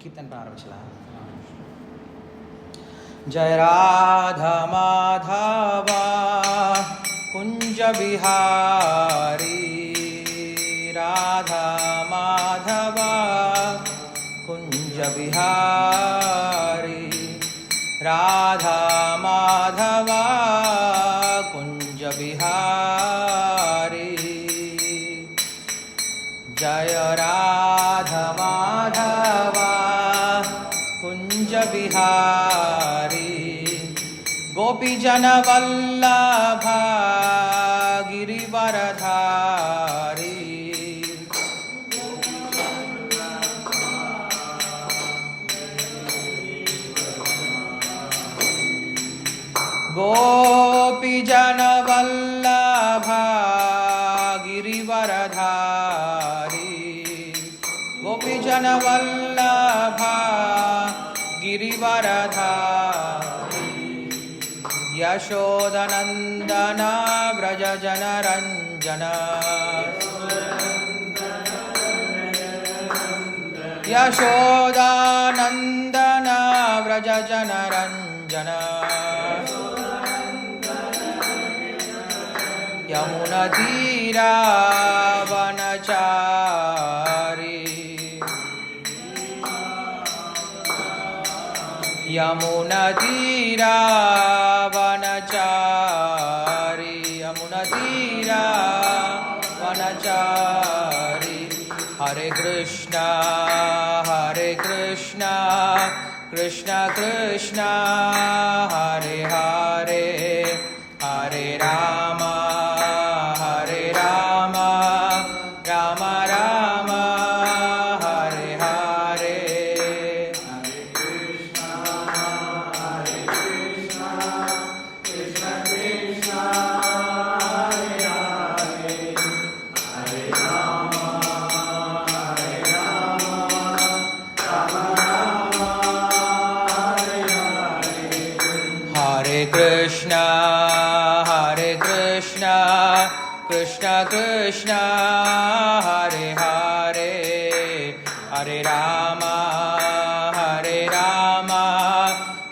कीर्तन पर आरंभ जय राधा माधवा कुंज बिहारी राधा माधवा कुंज बिहारी राधा माधवा कुंज बिहारी जय राधा माधवा कुंज बिहारी गोपी जन वल्लभा गिरिवरधारी गोपी जन वल्लभा गिरिवरधारी गोपी जन वल्लभा गिरिवरधारी यशोदनंदन व्रज जनरंजन यशोदानंदन व्रज जनरंजन यमुनतीरा वनचारी यमुनतीरा वनचारी यमुनतीरा वनचारी हरे कृष्णा कृष्ण कृष्ण हरे हरे हरे राम राम राम हरे हरे कृष्ण कृष्ण हरे हरे हरे राम राम राम हरे हरे हरे कृष्ण कृष्ण कृष्ण हरे हरे हरे राम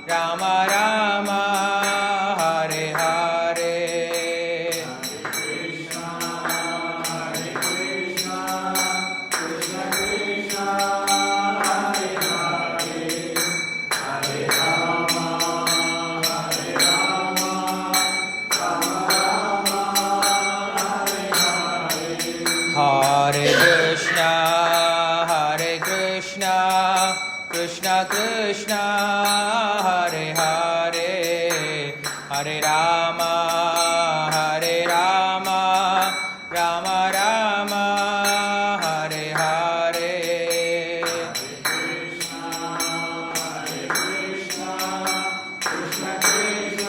राम राम हरे हरे हरे कृष्ण कृष्ण कृष्ण हरे हरे हरे राम राम हरे कृष्ण कृष्ण कृष्ण हरे हरे हरे राम राम राम हरे हरे हरे कृष्ण कृष्ण कृष्ण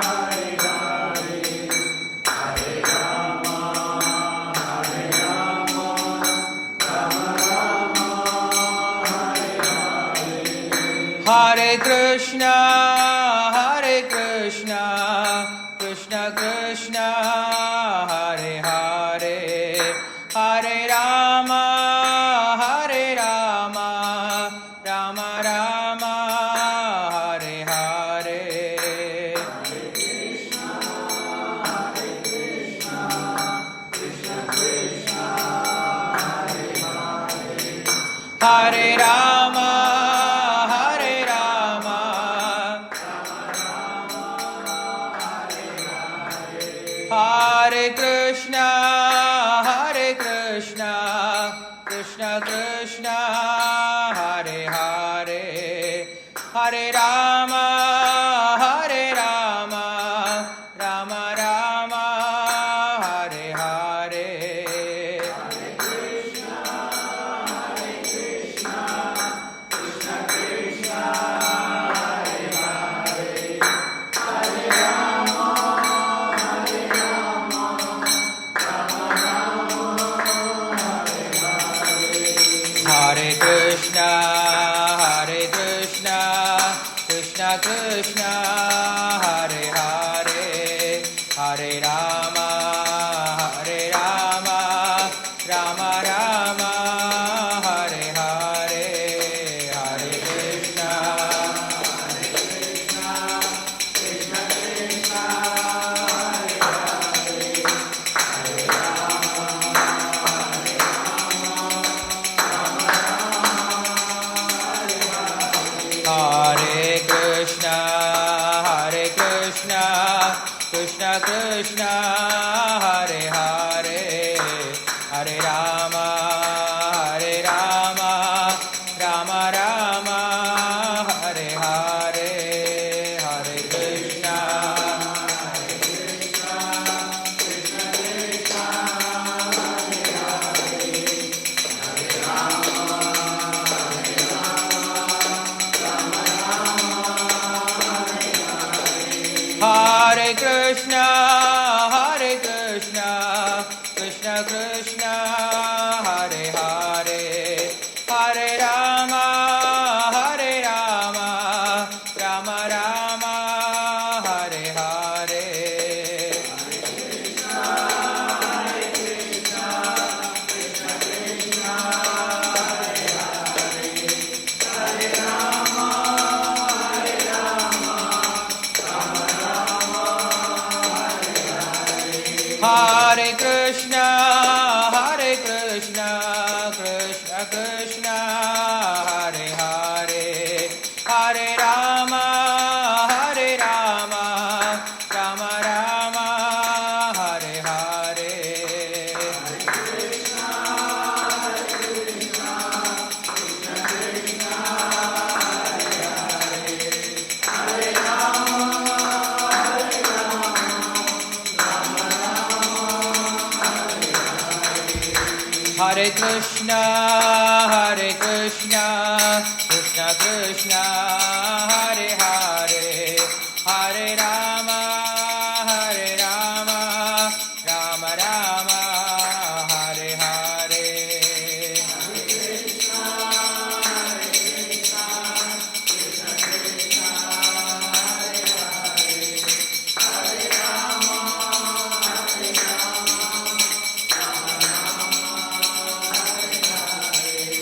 हरे हरे हरे राम हरे कृष्ण कृष्ण कृष्ण हरे हरे हरे राम राम राम हरे हरे हरे कृष्ण कृष्ण कृष्ण हरे हरे हरे राम हरे कृष्ण कृष्ण कृष्ण हरे हरे हरे राम राम राम हरे हरे हरे कृष्ण कृष्ण कृष्ण हरे हरे हरे राम हरे Krishna Krishna Krishna Hare Hare Hare Ram Ram Ram Hare Hare Krishna Hare Hare Hare Rama Rama Rama Hare Hare Hare Krishna Hare Krishna Krishna Krishna Hare Hare Hare Rama Rama Rama Hare Hare Hare Krishna Krishna Krishna Hare Hare Hare Rama Rama Rama Hare Hare Hare Krishna Krishna Krishna Hare Hare Hare Rama Rama Rama Hare Hare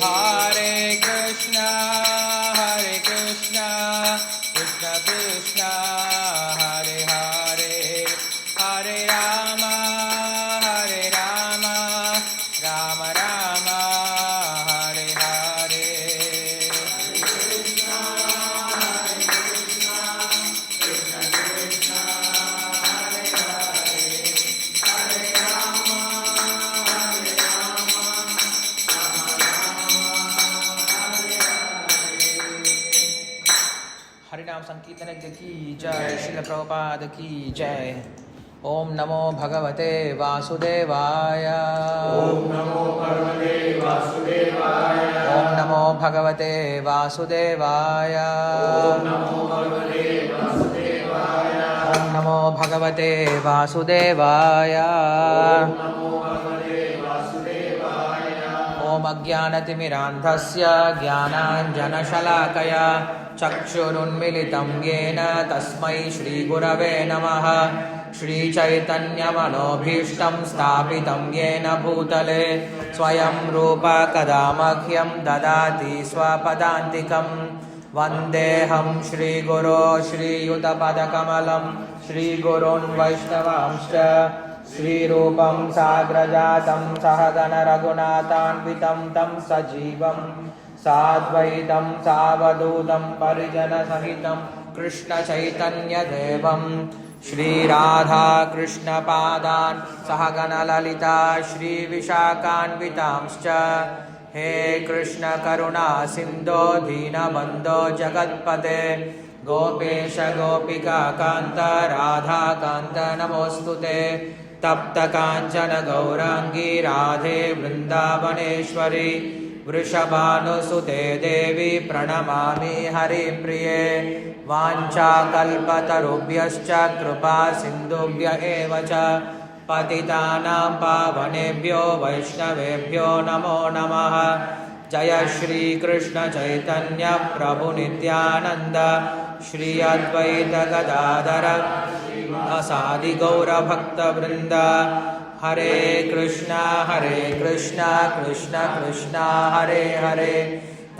Hare Krishna Krishna Krishna Hare Hare Hare Rama Rama Rama Hare Hare हरिनाम संकीर्तन की जय श्रील प्रभुपाद की जय ओम नमो भगवते वासुदेवाय ओम नमो भगवते वासुदेवाय ओम नमो भगवते वासुदेवाय ओम नमो भगवते वासुदेवाय ओम नमो भगवते वासुदेवाय ओम नमो भगवते वासुदेवाय ओम अज्ञानतिमिरान्धस्य ज्ञानाञ्जनशलाकया चक्षुरुन्मिलितं येन तस्मै श्रीगुरवे नमः श्रीचैतन्यमनोभीष्टं स्थापितं येन भूतले स्वयं रूप कदा मह्यं ददाति स्वपदान्तिकं वन्देऽहं श्रीगुरो श्रीयुतपदकमलं श्रीगुरोन् वैष्णवांश्च श्रीरूपं साग्रजातं सहगणरघुनाथान्वितं तं सजीवं साद्वैतं सावधूतं परिजनसहितं कृष्णचैतन्यदेवं श्रीराधाकृष्णपादान् सहगणललिता श्रीविशाखान्वितांश्च हे कृष्णकरुणा सिन्धो दीनबन्धो जगत्पते गोपेश गोपिकान्त राधाकान्त नमोऽस्तुते तप्तकाञ्चन गौराङ्गी राधे वृन्दावनेश्वरी वृषभानुसुते देवी प्रणमामि हरिप्रिये वाञ्छाकल्पतरुभ्यश्च कृपा सिन्धुभ्य एव च पतितानां पावनेभ्यो वैष्णवेभ्यो नमो नमः जय श्री कृष्ण चैतन्य प्रभु नित्यानंद श्री अद्वैत गदाधर असादि गौर भक्त वृंद हरे कृष्णा कृष्णा कृष्णा हरे हरे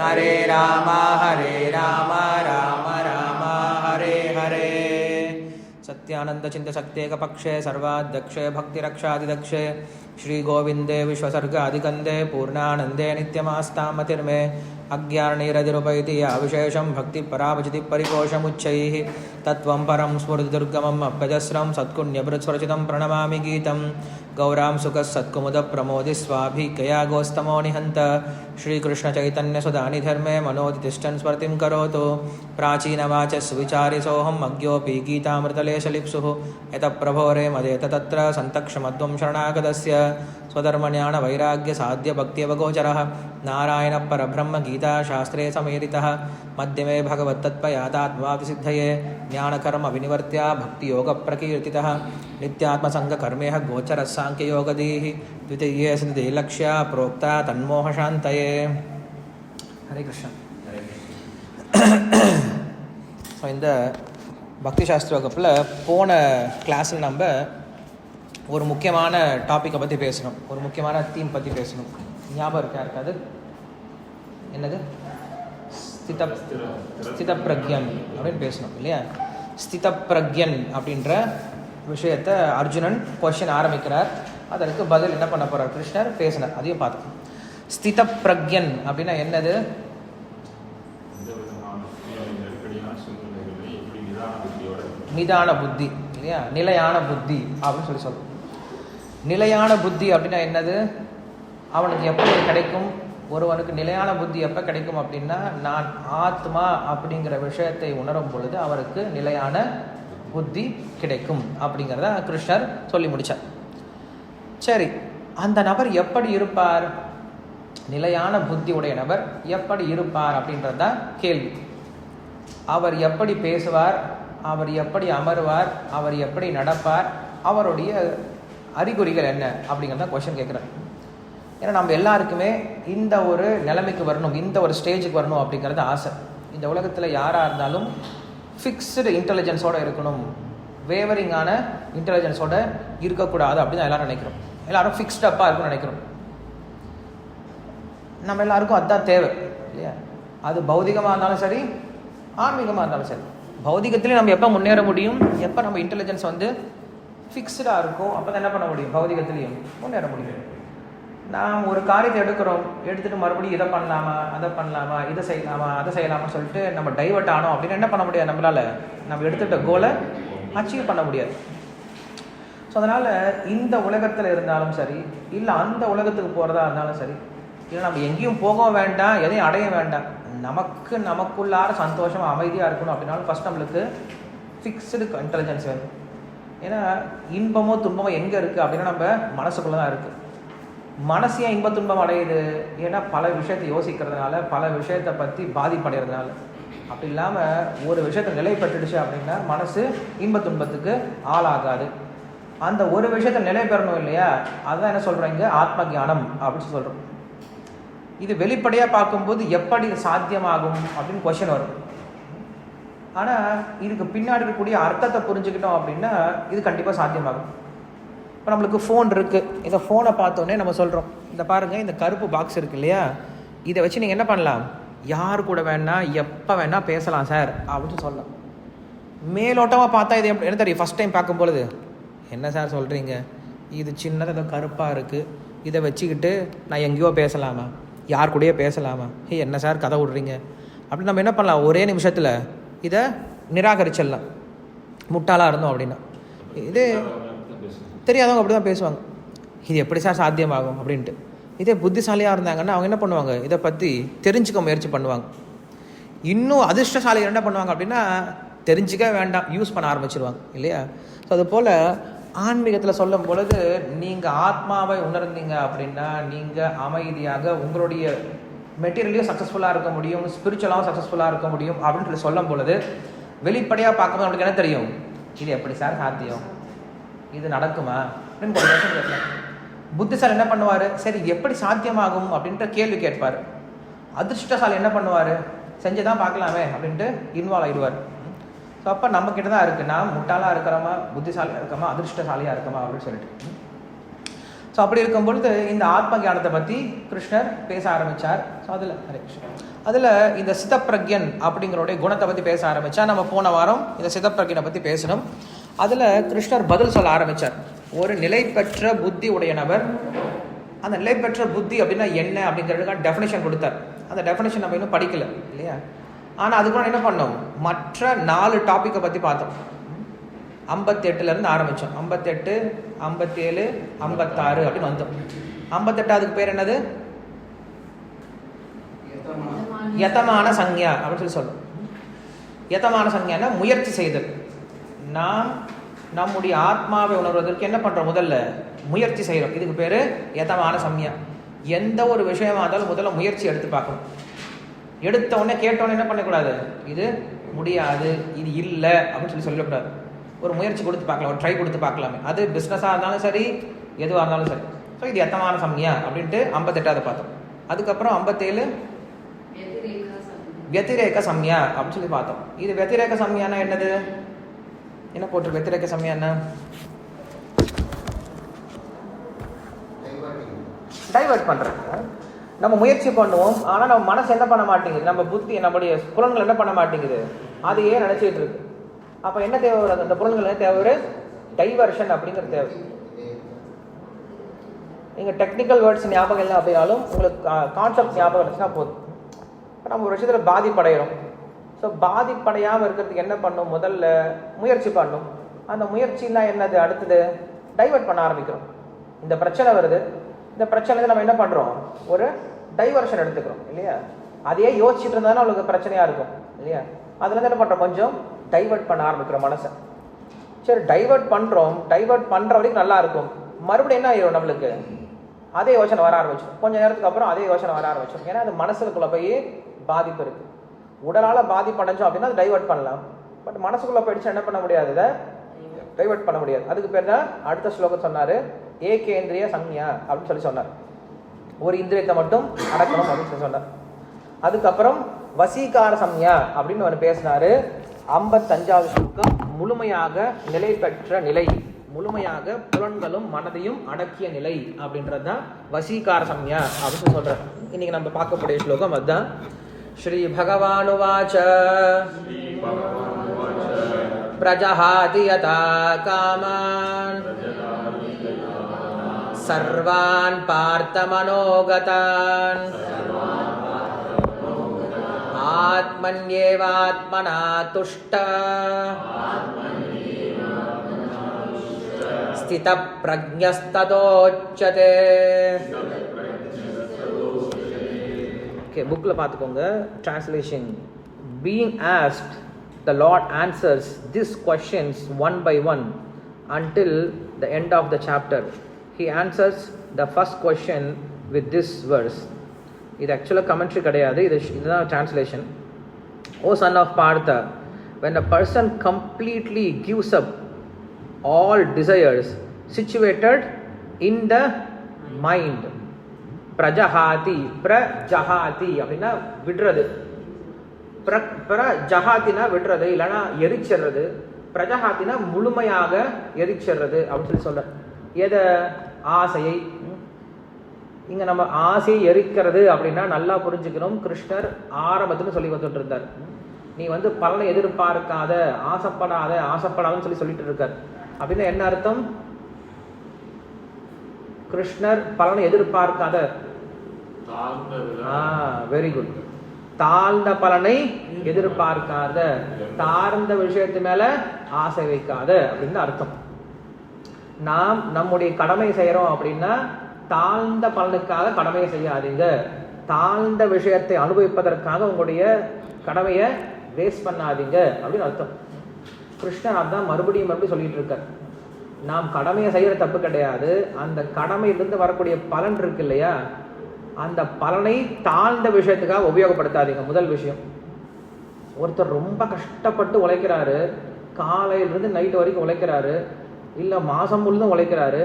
हरे राम राम राम हरे हरे। सत्यानन्दचिन्तशक्त्येकपक्षे सर्वाध्यक्षे भक्तिरक्षादिदक्षे श्रीगोविन्दे विश्वसर्गादिकन्दे पूर्णानन्दे नित्यमास्तामतिर्मे अज्ञानैरधिरुपैति अविशेषं भक्तिपरावचितिः परिपोषमुच्चैः तत्त्वं परं स्फुरदुर्गमम् अप्यजस्रं सत्कुण्यभृत्स्वरचितं प्रणमामि गीतं गौरां सुखसत्कुमुदप्रमोदिस्वाभिकया गोस्तमो निहन्त श्रीकृष्णचैतन्यसुधानिधर्मे मनोदितिष्ठन् स्मृतिं करोतु प्राचीनवाचस्विचारिसोऽहम् अज्ञोऽपि गीतामृतलेशलिप्सुः यतः प्रभोरे मदेत तत्र सन्तक्षमद्वं शरणागतस्य स्वधर्मज्ञानवैराग्यसाध्यभक्त्यवगोचरः नारायणपरब्रह्मगीताशास्त्रे समेरितः मध्यमे भगवत्तत्त्वयातात्मादिसिद्धये ज्ञानकर्मविनिवर्त्य भक्तियोगप्रकीर्तितः नित्यात्मसङ्गकर्मेह गोचरः साङ्ख्ययोगदीः द्वितीये सिद्धिलक्ष्या प्रोक्ता तन्मोहशान्तये. हरे कृष्ण. ஸோ இந்த பக்தி சாஸ்திர வகுப்பில் போன கிளாஸில் நம்ம ஒரு முக்கியமான டாப்பிக்கை பற்றி பேசணும், ஒரு முக்கியமான தீம் பற்றி பேசணும். ஞாபகம் இருக்கா இருக்காது? என்னது? ஸ்திதப்பிரக்யன் அப்படின்னு பேசணும் இல்லையா? ஸ்திதப்பிரக்யன் அப்படின்ற விஷயத்தை அர்ஜுனன் கொஸ்டின் ஆரம்பிக்கிறார். அதற்கு பதில் என்ன பண்ண போகிறார்? கிருஷ்ணர் பேசினார், அதையும் பார்த்தோம். ஸ்திதப்பிரக்யன் அப்படின்னா என்னது? நிதான புத்தி இல்லையா? நிலையான புத்தி அப்படின்னு சொல்லுவோம். நிலையான புத்தி அப்படின்னா என்னது? அவனுக்கு எப்போ கிடைக்கும்? ஒருவனுக்கு நிலையான புத்தி எப்போ கிடைக்கும் அப்படின்னா, நான் ஆத்மா அப்படிங்கிற விஷயத்தை உணரும் பொழுது அவருக்கு நிலையான புத்தி கிடைக்கும் அப்படிங்கிறத கிருஷ்ணர் சொல்லி முடித்தார். சரி, அந்த நபர் எப்படி இருப்பார்? நிலையான புத்தி உடைய நபர் எப்படி இருப்பார் அப்படின்றது தான் கேள்வி. அவர் எப்படி பேசுவார்? அவர் எப்படி அமருவார்? அவர் எப்படி நடப்பார்? அவருடைய அறிகுறிகள் என்ன அப்படிங்கிறத கொஸ்டின் கேட்குறார். ஏன்னா நம்ம எல்லாருக்குமே இந்த ஒரு நிலைமைக்கு வரணும், இந்த ஒரு ஸ்டேஜுக்கு வரணும் அப்படிங்கிறது ஆசை. இந்த உலகத்தில் யாராக இருந்தாலும் ஃபிக்ஸ்டு இன்டெலிஜென்ஸோடு இருக்கணும், வேவரிங்கான இன்டெலிஜென்ஸோடு இருக்கக்கூடாது அப்படின்னு எல்லாரும் நினைக்கிறோம். எல்லாரும் ஃபிக்ஸ்டப்பாக இருக்குன்னு நினைக்கிறோம். நம்ம எல்லாருக்கும் அதுதான் தேவை இல்லையா? அது பௌதிகமாக இருந்தாலும் சரி, ஆன்மீகமாக இருந்தாலும் சரி. பௌதிகத்திலே நம்ம எப்போ முன்னேற முடியும்? எப்போ நம்ம இன்டெலிஜென்ஸ் வந்து ஃபிக்ஸ்டாக இருக்கும், அப்போ தான் என்ன பண்ண முடியும்? பௌதிகத்திலையும் முன்னேற முடியும். நாம் ஒரு காரியத்தை எடுத்துகிட்டு மறுபடியும் இதை பண்ணலாமா, அதை பண்ணலாமா, இதை செய்யலாமா, அதை செய்யலாமான்னு சொல்லிட்டு நம்ம டைவர்ட் ஆனோம் அப்படின்னு என்ன பண்ண முடியாது? நம்மளால் நம்ம எடுத்துகிட்ட கோலை அச்சீவ் பண்ண முடியாது. ஸோ அதனால் இந்த உலகத்தில் இருந்தாலும் சரி, இல்லை அந்த உலகத்துக்கு போகிறதா இருந்தாலும் சரி, இல்லை நம்ம எங்கேயும் போக வேண்டாம், எதையும் அடைய வேண்டாம், நமக்குள்ளார சந்தோஷமாக அமைதியாக இருக்கணும் அப்படின்னாலும் ஃபஸ்ட் நம்மளுக்கு ஃபிக்ஸ்டு இன்டெலிஜென்ஸ் வேணும். ஏன்னா இன்பமோ துன்பமோ எங்கே இருக்குது அப்படின்னா நம்ம மனசுக்குள்ளே தான் இருக்குது. மனசு ஏன் இன்ப துன்பம் அடையுது? ஏன்னா பல விஷயத்தை யோசிக்கிறதுனால, பல விஷயத்தை பற்றி பாதிப்படைகிறதுனால. அப்படி இல்லாமல் ஒரு விஷயத்தை நிலை பெற்றுடுச்சு அப்படின்னா மனசு இன்ப துன்பத்துக்கு ஆளாகாது. அந்த ஒரு விஷயத்தை நிலை பெறணும் இல்லையா? அதுதான் என்ன சொல்கிறீங்க? ஆத்ம ஞானம் அப்படின்னு சொல்கிறோம். இது வெளிப்படையாக பார்க்கும்போது எப்படி இது சாத்தியமாகும் அப்படின்னு கொஸ்டின் வரும். ஆனால் இதுக்கு பின்னாடி இருக்கக்கூடிய அர்த்தத்தை புரிஞ்சுக்கிட்டோம் அப்படின்னா இது கண்டிப்பாக சாத்தியமாகும். இப்போ நம்மளுக்கு ஃபோன் இருக்குது. இந்த ஃபோனை பார்த்தோன்னே நம்ம சொல்கிறோம், இந்த பாருங்கள், இந்த கருப்பு பாக்ஸ் இருக்குது இல்லையா, இதை வச்சு நீங்கள் என்ன பண்ணலாம்? யார் கூட வேணால் எப்போ வேணால் பேசலாம் சார் அப்படின்னு சொல்லலாம். மேலோட்டமாக பார்த்தா இது என்ன தெரியும்? ஃபஸ்ட் டைம் பார்க்கும்பொழுது என்ன சார் சொல்கிறீங்க, இது சின்னதாக ஏதோ கருப்பாக இருக்குது, இதை வச்சுக்கிட்டு நான் எங்கேயோ பேசலாமா, யார் கூடயே பேசலாமா, என்ன சார் கதை விட்றீங்க அப்படின்னு நம்ம என்ன பண்ணலாம்? ஒரே நிமிஷத்தில் இதை நிராகரிச்சிடலாம், முட்டாளாக இருந்தோம் அப்படின்னா. இது தெரியாதவங்க அப்படி தான் பேசுவாங்க, இது எப்படி சார் சாத்தியமாகும் அப்படின்ட்டு. இதே புத்திசாலியாக இருந்தாங்கன்னா அவங்க என்ன பண்ணுவாங்க? இதை பற்றி தெரிஞ்சுக்க முயற்சி பண்ணுவாங்க. இன்னும் அதிர்ஷ்டசாலிகள் என்ன பண்ணுவாங்க அப்படின்னா தெரிஞ்சிக்க வேண்டாம், யூஸ் பண்ண ஆரம்பிச்சிருவாங்க இல்லையா? ஸோ அதுபோல் ஆன்மீகத்தில் சொல்லும் பொழுது நீங்கள் ஆத்மாவை உணர்ந்தீங்க அப்படின்னா நீங்கள் அமைதியாக உங்களுடைய மெட்டீரியலையும் சக்ஸஸ்ஃபுல்லாக இருக்க முடியும், ஸ்பிரிச்சுவலாகவும் சக்ஸஸ்ஃபுல்லாக இருக்க முடியும் அப்படின்னு சொல்லும் பொழுது வெளிப்படையாக பார்க்கும்போது நம்மளுக்கு என்ன தெரியும்? இது எப்படி சார் சாத்தியம், இது நடக்குமா அப்படின்னு ஒரு விஷயம் கேட்கலாம். புத்திசாலி என்ன பண்ணுவார்? சரி இது எப்படி சாத்தியமாகும் அப்படின்ற கேள்வி கேட்பார். அதிர்ஷ்டசாலி என்ன பண்ணுவார்? செஞ்சுதான் பார்க்கலாமே அப்படின்ட்டு இன்வால்வ் ஆகிடுவார். ஸோ அப்போ நம்மக்கிட்ட தான் இருக்குது, நான் முட்டாளாக இருக்கிறோமா, புத்திசாலியாக இருக்கோமா, அதிர்ஷ்டசாலியாக இருக்கோமா அப்படின்னு சொல்லிட்டு. ஸோ அப்படி இருக்கும் பொழுது இந்த ஆத்ம ஞானத்தை பற்றி கிருஷ்ணர் பேச ஆரம்பித்தார். ஸோ அதில் இந்த சிதப்பிரக்யன் அப்படிங்கிறோடைய குணத்தை பற்றி பேச ஆரம்பித்தா, நம்ம போன வாரம் இந்த சிதப்பிரக்யனை பற்றி பேசணும். அதில் கிருஷ்ணர் பதில் சொல்ல ஆரம்பித்தார். ஒரு நிலை பெற்ற புத்தி உடைய நபர், அந்த நிலை பெற்ற புத்தி அப்படின்னா என்ன அப்படிங்கிறதுக்கான டெஃபினேஷன் கொடுத்தார். அந்த டெஃபினேஷன் நம்ம இன்னும் படிக்கல இல்லையா? ஆனால் அதுக்கு என்ன பண்ணோம், மற்ற 4 டாப்பிக்கை பற்றி பார்த்தோம். 58 ஆரம்பித்தோம். 58, 57, 56 அப்படின்னு வந்தோம். 58 பேர் என்னது? யதமான சஞ்ஞா அப்படின்னு சொல்லும். யதமான சஞ்ஞானா முயற்சி செய்தல். நாம் நம்முடைய ஆத்மாவை உணர்வதற்கு என்ன பண்ணுறோம்? முதல்ல முயற்சி செய்கிறோம். இதுக்கு பேர் யதமான சஞ்ஞா. எந்த ஒரு விஷயமா இருந்தாலும் முதல்ல முயற்சி எடுத்து பார்க்கணும். எடுத்த உடனே கேட்டோன்னே என்ன பண்ணக்கூடாது, இது முடியாது, இது இல்லை அப்படின்னு சொல்லக்கூடாது. ஒரு முயற்சி கொடுத்து பார்க்கலாம், ஒரு ட்ரை கொடுத்து பார்க்கலாமே. அது பிஸ்னஸாக இருந்தாலும் சரி, எதுவாக இருந்தாலும் சரி. ஸோ இது யதமான சம்யா அப்படின்ட்டு 58 பார்த்தோம். அதுக்கப்புறம் 57 வத்திரேக சம்யா அப்படின்னு சொல்லி பார்த்தோம். இது வத்திரேக சம்யானா என்னது? என்ன போட்டு வத்திரேக சம்யானா? டைவர்ட் பண்ணுறாங்க. நம்ம முயற்சி பண்ணுவோம், ஆனால் நம்ம மனசு என்ன பண்ண மாட்டேங்குது, நம்ம புத்தி நம்முடைய புலன்கள் என்ன பண்ண மாட்டேங்குது, அதையே நினச்சிட்டு இருக்கு. அப்போ என்ன தேவை? அந்த புலன்கள் என்ன தேவை? ஒரு டைவர்ஷன் அப்படிங்கிற தேவை. நீங்கள் டெக்னிக்கல் வேர்ட்ஸ் ஞாபகம் இல்லை அப்படின்னாலும் உங்களுக்கு கான்செப்ட் ஞாபகம் இருந்துச்சுன்னா போதும். நம்ம ஒரு விஷயத்தில் பாதிப்படைகிறோம். ஸோ பாதிப்படையாமல் இருக்கிறதுக்கு என்ன பண்ணும்? முதல்ல முயற்சி பண்ணும். அந்த முயற்சிலாம் என்னது? அடுத்தது டைவர்ட் பண்ண ஆரம்பிக்கிறோம். இந்த பிரச்சனை வருது, இந்த பிரச்சனை நம்ம என்ன பண்ணுறோம்? ஒரு டைவர்ஷன் எடுத்துக்கிறோம் இல்லையா? அதையே யோசிச்சுட்டு இருந்தாலும் அவளுக்கு பிரச்சனையாக இருக்கும் இல்லையா? அதுலேருந்து என்ன பண்ணுறோம்? கொஞ்சம் டைவர்ட் பண்ண ஆரம்பிக்கிறோம் மனசை. சரி, டைவர்ட் பண்ணுறோம். டைவர்ட் பண்ணுற வரைக்கும் நல்லா இருக்கும். மறுபடியும் என்ன ஆயிடும்? நம்மளுக்கு அதே யோசனை வர ஆரம்பிச்சிடும். கொஞ்சம் நேரத்துக்கு அப்புறம் அதே யோசனை வர ஆரம்பிச்சிடும். ஏன்னா அது மனசுக்குள்ளே போய் பாதிப்பு இருக்குது. உடலால் பாதிப்பு அடைஞ்சோம் அப்படின்னா அது டைவர்ட் பண்ணலாம். பட் மனசுக்குள்ளே போயிடுச்சு என்ன பண்ண முடியாது, இதை டைவர்ட் பண்ண முடியாது. அதுக்கு பேர் தான் அடுத்த ஸ்லோகம் சொன்னார், ஏகேந்திரிய சஞ்ஞா அப்படின்னு சொல்லி சொன்னார். ஒரு இந்திரியத்தை மட்டும் அடக்கணும் அப்படின்னு சொல்லி சொன்னார். அதுக்கப்புறம் வசீகார சஞ்ஞா அப்படின்னு ஒன்று பேசினார். 55வது ஸ்லோகம் முழுமையாக நிலை பெற்ற நிலை, முழுமையாக புலன்களும் மனதையும் அடக்கிய நிலை அப்படின்றது தான் வசீகார சஞ்ஞா அப்படின்னு சொல்றார். இன்னைக்கு நம்ம பார்க்கக்கூடிய ஸ்லோகம் அதுதான். ஸ்ரீ பகவானுவாச்ச பிரஜஹாதி யதா காமான் சர்வான் பார்த்த மனோகதான் ஆத்மன்யேவாத்மனா துஷ்ட ஸ்தித பிரஜ்ஞஸ்ததோச்யதே. ஓகே, புக்கில் பார்த்துக்கோங்க. Translation. Being asked, the Lord answers these questions one by one until the end of the chapter. He answers the first question with this verse. இது ஆக்சுவலாக கமெண்ட்ரி கிடையாது, இதுதான் translation. Oh son of Partha, when a person completely gives up all desires situated in the mind, பிரஜஹாதி, பிரஜஹாதி அப்படின்னா விடுறது, பிரஜஹாத்தினா விடுறது, இல்லைன்னா எரிச்சிடுறது, பிரஜஹாத்தினா முழுமையாக எரிச்சிடுறது அப்படின்னு சொல்ற. எதை? ஆசையை. இங்க நம்ம ஆசையை எரிக்கிறது அப்படின்னா நல்லா புரிஞ்சுக்கணும். கிருஷ்ணர் ஆரம்பத்துன்னு சொல்லி வந்துட்டு இருந்தார், நீ பலனை எதிர்பார்க்காத, ஆசைப்படாத, ஆசைப்படாதுன்னு சொல்லிட்டு இருக்கார். அப்படின்னா என்ன அர்த்தம்? கிருஷ்ணர் பலனை எதிர்பார்க்காத, வெரி குட், தாழ்ந்த பலனை எதிர்பார்க்காத, தாழ்ந்த விஷயத்து மேல ஆசை வைக்காத அப்படின்னு அர்த்தம். நாம் நம்முடைய கடமை செய்யறோம் அப்படின்னா தாழ்ந்த பலனுக்காக கடமையை செய்யாதீங்க, தாழ்ந்த விஷயத்தை அனுபவிப்பதற்காக உங்களுடைய கடமையை வேஸ்ட் பண்ணாதீங்க அப்படின்னு அர்த்தம். கிருஷ்ணர் அதான் மறுபடியும் சொல்லிட்டு இருக்கார். நாம் கடமையை செய்யற தப்பு கிடையாது, அந்த கடமையிலிருந்து வரக்கூடிய பலன் இருக்கு இல்லையா, அந்த பலனை தாழ்ந்த விஷயத்துக்காக உபயோகப்படுத்தாதீங்க. முதல் விஷயம், ஒருத்தர் ரொம்ப கஷ்டப்பட்டு உழைக்கிறாரு, காலையிலிருந்து நைட்டு வரைக்கும் உழைக்கிறாரு, இல்லை மாதம் முழுதும் உழைக்கிறாரு,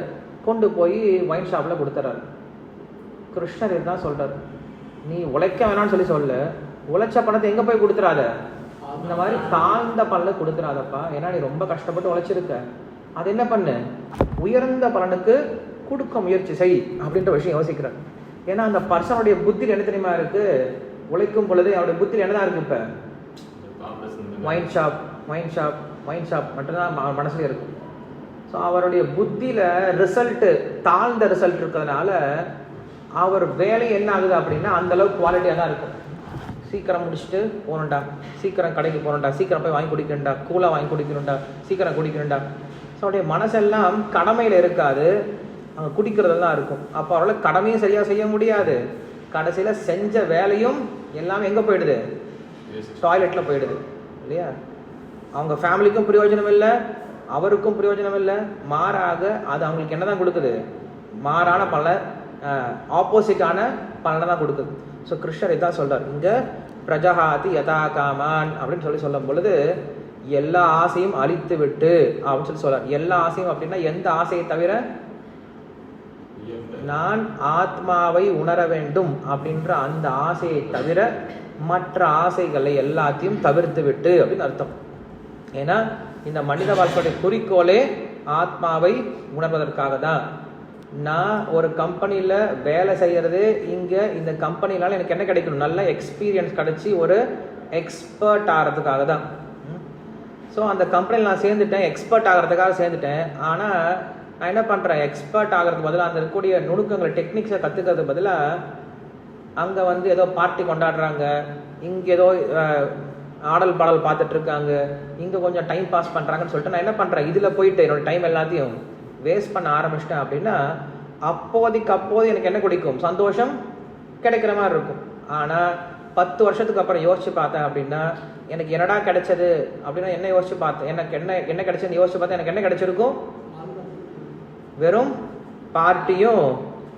கொண்டு போய் ஒயின் ஷாப்பில் கொடுத்துறாரு. கிருஷ்ணர் இதுதான் சொல்றாரு, நீ உழைக்க வேணாம்னு சொல்ல, உழைச்ச பணத்தை எங்கே போய் கொடுத்துறாத, இந்த மாதிரி தாழ்ந்த பலனை கொடுத்துறாதப்பா. ஏன்னா நீ ரொம்ப கஷ்டப்பட்டு உழைச்சிருக்க, அது என்ன பண்ணு, உயர்ந்த பலனுக்கு கொடுக்க முயற்சி செய் அப்படின்ற விஷயம் யோசிக்கிறார். ஏன்னா அந்த பர்சனுடைய புத்தியில் என்ன தெரியுமா இருக்கு, உழைக்கும் பொழுது அவருடைய புத்தியில் என்னதான் இருக்கு, இப்போ wine shop, wine shop, mind shop மட்டும்தான் மனசுல இருக்கும். ஸோ அவருடைய புத்தியில் ரிசல்ட்டு தாழ்ந்த ரிசல்ட் இருக்கிறதுனால அவர் வேலை என்ன ஆகுது அப்படின்னா அந்தளவுக்கு குவாலிட்டியாக தான் இருக்கும். சீக்கிரம் முடிச்சுட்டு போகணுண்டா, சீக்கிரம் கடைக்கு போகணுண்டா, சீக்கிரம் போய் வாங்கி குடிக்கணுண்டா, கூலாக வாங்கி குடிக்கணுண்டா, சீக்கிரம் குடிக்கணுண்டா. ஸோ அவருடைய மனசெல்லாம் கடமையில் இருக்காது, அங்கே குடிக்கிறதெல்லாம் இருக்கும். அப்போ அவரால் கடமையும் சரியாக செய்ய முடியாது. கடைசியில் செஞ்ச வேலையும் எல்லாமே எங்கே போயிடுது? டாய்லெட்டில் போயிடுது இல்லையா? அவங்க ஃபேமிலிக்கும் பிரயோஜனம் இல்லை, அவருக்கும் பிரயோஜனம் இல்லை. மாறாக அது அவங்களுக்கு என்ன தான் கொடுக்குது? மாறான பல ஆப்போசிட்டான பலனை தான் கொடுக்குது. ஸோ கிருஷ்ணர் இதான் சொல்றார் இங்கே, பிரஜஹாதி யதா காமான் அப்படின்னு சொல்லும் பொழுது எல்லா ஆசையும் அழித்து விட்டு அப்படின்னு சொல்றார். எல்லா ஆசையும் அப்படின்னா எந்த ஆசையை தவிர? நான் ஆத்மாவை உணர வேண்டும் அப்படின்ற அந்த ஆசையை தவிர மற்ற ஆசைகளை எல்லாத்தையும் தவிர்த்து விட்டு அப்படின்னு அர்த்தம். ஏன்னா இந்த மனித வாழ்க்கையுடைய குறிக்கோளே ஆத்மாவை உணர்வதற்காக தான். நான் ஒரு கம்பெனியில் வேலை செய்கிறது, இங்கே இந்த கம்பெனினால எனக்கு என்ன கிடைக்கணும்? நல்ல எக்ஸ்பீரியன்ஸ் கிடைச்சி ஒரு எக்ஸ்பர்ட் ஆகிறதுக்காக தான். ஸோ அந்த கம்பெனியில் நான் சேர்ந்துட்டேன், எக்ஸ்பர்ட் ஆகிறதுக்காக சேர்ந்துட்டேன். ஆனால் நான் என்ன பண்ணுறேன்? எக்ஸ்பர்ட் ஆகிறதுக்கு பதிலாக அந்த இருக்கக்கூடிய நுணுக்கங்களை டெக்னிக்ஸை கற்றுக்கிறதுக்கு பதிலாக அங்கே வந்து ஏதோ பார்ட்டி கொண்டாடுறாங்க, இங்கே ஏதோ ஆடல் பாடல் பார்த்துட்டு இருக்காங்க, இங்கே கொஞ்சம் டைம் பாஸ் பண்ணுறாங்கன்னு சொல்லிட்டு நான் என்ன பண்ணுறேன்? இதில் போயிட்டு என்னோட டைம் எல்லாத்தையும் வேஸ்ட் பண்ண ஆரம்பிச்சிட்டேன் அப்படின்னா அப்போது எனக்கு என்ன கிடைக்கும்? சந்தோஷம் கிடைக்கிற மாதிரி இருக்கும். ஆனால் 10 வருஷத்துக்கு அப்புறம் யோசிச்சு பார்த்தேன் அப்படின்னா எனக்கு என்னடா கிடைச்சது அப்படின்னா என்ன யோசிச்சு பார்த்தேன்? எனக்கு என்ன கிடைச்சதுன்னு யோசிச்சு பார்த்தேன். எனக்கு என்ன கிடைச்சிருக்கும்? வெறும் பார்ட்டியும்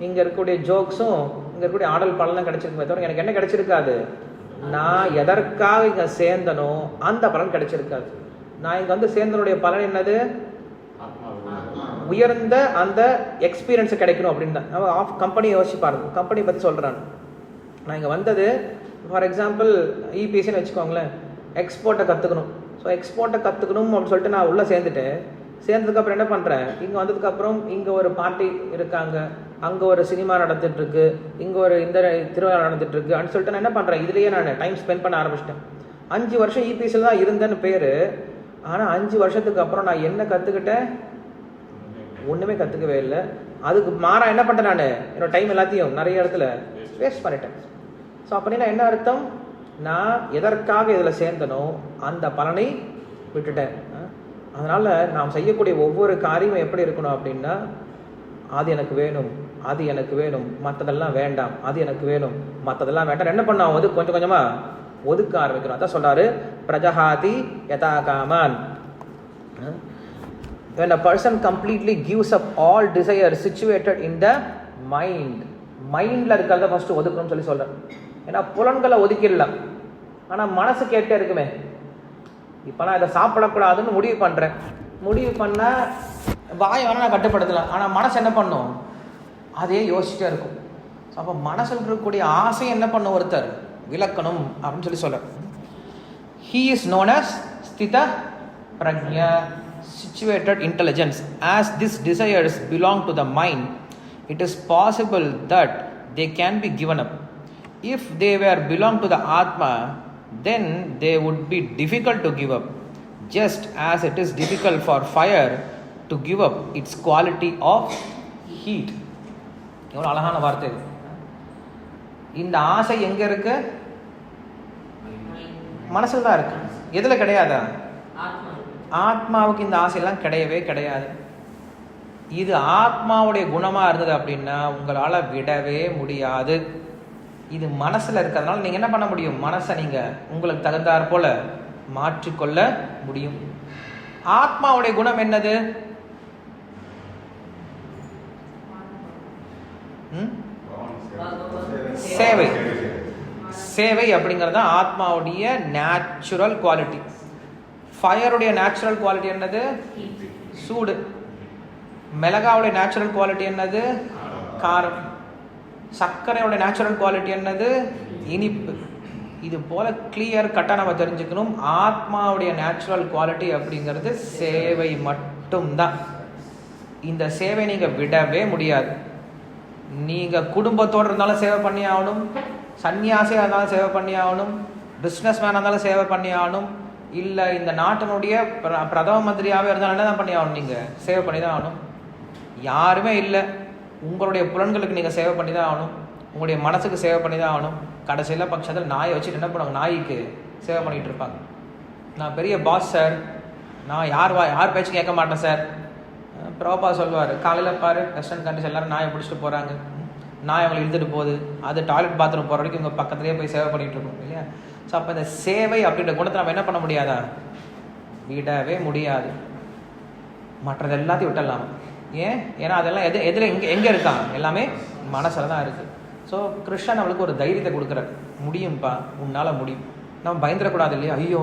இங்கே இருக்கக்கூடிய ஜோக்ஸும் இங்கே இருக்கக்கூடிய ஆடல் பலனும் கிடைச்சிருக்குமே தவிர எனக்கு என்ன கிடைச்சிருக்காது? நான் எதற்காக இங்கே சேர்ந்தனோ அந்த பலன் கிடைச்சிருக்காது. நான் இங்கே வந்து சேர்ந்தனுடைய பலன் என்னது? உயர்ந்த அந்த எக்ஸ்பீரியன்ஸ் கிடைக்கணும் அப்படின்னு தான். அவன் கம்பெனியை யோசிச்சு பாருங்க, கம்பெனி பற்றி சொல்கிறான். நான் இங்கே வந்தது ஃபார் எக்ஸாம்பிள் இபிஎஸ்சின்னு வச்சுக்கோங்களேன், எக்ஸ்போர்ட்டை கற்றுக்கணும். ஸோ எக்ஸ்போர்ட்டை கற்றுக்கணும் அப்படின்னு சொல்லிட்டு நான் உள்ளே சேர்ந்துட்டேன். சேர்ந்ததுக்கப்புறம் என்ன பண்ணுறேன்? இங்கே வந்ததுக்கப்புறம் இங்கே ஒரு பார்ட்டி இருக்காங்க, அங்கே ஒரு சினிமா நடந்துட்டுருக்கு, இங்கே ஒரு இந்த திருவிழா நடந்துட்டுருக்கு அப்படின்னு சொல்லிட்டு நான் என்ன பண்ணுறேன்? இதுலேயே நான் டைம் ஸ்பெண்ட் பண்ண ஆரம்பிச்சிட்டேன். 5 வருஷம் இபிஎஸ்சியில் தான் இருந்தேன்னு பேர். ஆனால் 5 வருஷத்துக்கு அப்புறம் நான் என்ன கற்றுக்கிட்டேன்? ஒன்றுமே கற்றுக்கவே இல்லை. அதுக்கு மாறா என்ன பண்ணிட்டேன்? நான் என்னோட டைம் எல்லாத்தையும் நிறைய இடத்துல வேஸ்ட் பண்ணிட்டேன். ஸோ அப்படின்னா என்ன அர்த்தம்? நான் எதற்காக இதில் சேர்ந்தனோ அந்த பலனை விட்டுட்டேன். அதனால் நாம் செய்யக்கூடிய ஒவ்வொரு காரியமும் எப்படி இருக்கணும் அப்படின்னா, அது எனக்கு வேணும், அது எனக்கு வேணும், மற்றதெல்லாம் வேண்டாம், அது எனக்கு வேணும், மற்றதெல்லாம் வேண்டாம். என்ன பண்ண ஆகுது? கொஞ்சம் கொஞ்சமாக ஒதுக்க ஆரம்பிக்கணும். அதான் சொல்கிறாரு, பிரஜஹாதி யதா come on. When a person completely gives up all desires situated in the mind, மைண்டில் இருக்கிறத ஃபஸ்ட்டு ஒதுக்கணும்னு சொல்கிறேன். ஏன்னா புலன்களை ஒதுக்கிடலாம், ஆனால் மனசு கேட்டே இருக்குமே. இப்போ நான் இதை சாப்பிடக்கூடாதுன்னு முடிவு பண்ணுறேன். முடிவு பண்ணால் வாயை வேணால் நான் கட்டுப்படுத்தலாம், ஆனால் மனசு என்ன பண்ணும்? அதே யோசிச்சுட்டே இருக்கும். ஸோ அப்போ மனசில் இருக்கக்கூடிய ஆசை என்ன பண்ணும்? ஒருத்தர் விளக்கணும் அப்படின்னு சொல்கிறேன். He is known as ஸ்தித Pragya, situated intelligence. As these desires belong to the mind, it is possible that they can be given up. If they were belong to the Atma, then they would be difficult to give up, just as it is difficult for fire to give up its quality of heat. எவ்வளோ அழகான வார்த்தை. இந்த ஆசை எங்கே இருக்கு? மனசில் தான் இருக்கு. எதில் கிடையாதா? ஆத்மாவுக்கு இந்த ஆசையெல்லாம் கிடையவே கிடையாது. இது ஆத்மாவுடைய குணமாக இருந்தது அப்படின்னா உங்களால் விடவே முடியாது. இது மனசில் இருக்கிறதுனால நீங்கள் என்ன பண்ண முடியும்? மனசை நீங்கள் உங்களுக்கு தகுந்தாற் போல மாற்றிக்கொள்ள முடியும். ஆத்மாவுடைய குணம் என்னது? சேவை. சேவை அப்படிங்கிறது தான் ஆத்மாவுடைய நேச்சுரல் குவாலிட்டி. ஃபயருடைய நேச்சுரல் குவாலிட்டி என்னது? சூடு. மிளகாவுடைய நேச்சுரல் குவாலிட்டி என்னது? காரம். சர்க்கரையோட நேச்சுரல் குவாலிட்டி என்னது? இனிப்பு. இது போல கிளியர் கட்டாக நம்ம தெரிஞ்சுக்கணும். ஆத்மாவுடைய நேச்சுரல் குவாலிட்டி அப்படிங்கிறது சேவை மட்டும்தான். இந்த சேவை நீங்கள் விடவே முடியாது. நீங்கள் குடும்பத்தோடு இருந்தாலும் சேவை பண்ணி ஆகணும், சன்னியாசியாக இருந்தாலும் சேவை பண்ணி ஆகணும், பிஸ்னஸ் மேனாக இருந்தாலும் சேவை பண்ணி ஆகணும், இல்லை இந்த நாட்டினுடைய பிரதம மந்திரியாகவே இருந்தாலும் என்ன தான் பண்ணி ஆகணும்? நீங்கள் சேவை பண்ணி தான் ஆகணும். யாருமே இல்லை, உங்களுடைய புலன்களுக்கு நீங்கள் சேவை பண்ணி தான் ஆகணும், உங்களுடைய மனசுக்கு சேவை பண்ணி தான் ஆகணும். கடைசியில் பட்சத்தில் நாயை வச்சுட்டு என்ன பண்ணுவாங்க? நாய்க்கு சேவை பண்ணிகிட்டு இருப்பாங்க. நான் பெரிய பாஸ் சார், நான் யார் பேச்சு கேட்க மாட்டேன் சார். ப்ரோபா சொல்லுவார், காலையில் பாரு வெஸ்டர்ன் கண்ட்ரிஸ் எல்லோரும் நாயை பிடிச்சிட்டு போகிறாங்க, நாய் அவங்களை இழுத்துட்டு போகுது, அது டாய்லெட் பாத்ரூம் போகிற வரைக்கும் உங்கள் பக்கத்துலேயே போய் சேவை பண்ணிகிட்டு இருக்கோம் இல்லையா? ஸோ அப்போ இந்த சேவை அப்படின்ற குணத்தை நம்ம என்ன பண்ண முடியாதா? விடவே முடியாது. மற்றது எல்லாத்தையும் விட்டுடலாம். ஏன்னா அதெல்லாம் எதில் எங்கே இருக்காங்க? எல்லாமே மனசில் தான் இருக்குது. ஸோ கிருஷ்ணன் நம்மளுக்கு ஒரு தைரியத்தை கொடுக்குறார், முடியும்ப்பா, உன்னால் முடியும். நம்ம பயந்துடக்கூடாது இல்லையா? ஐயோ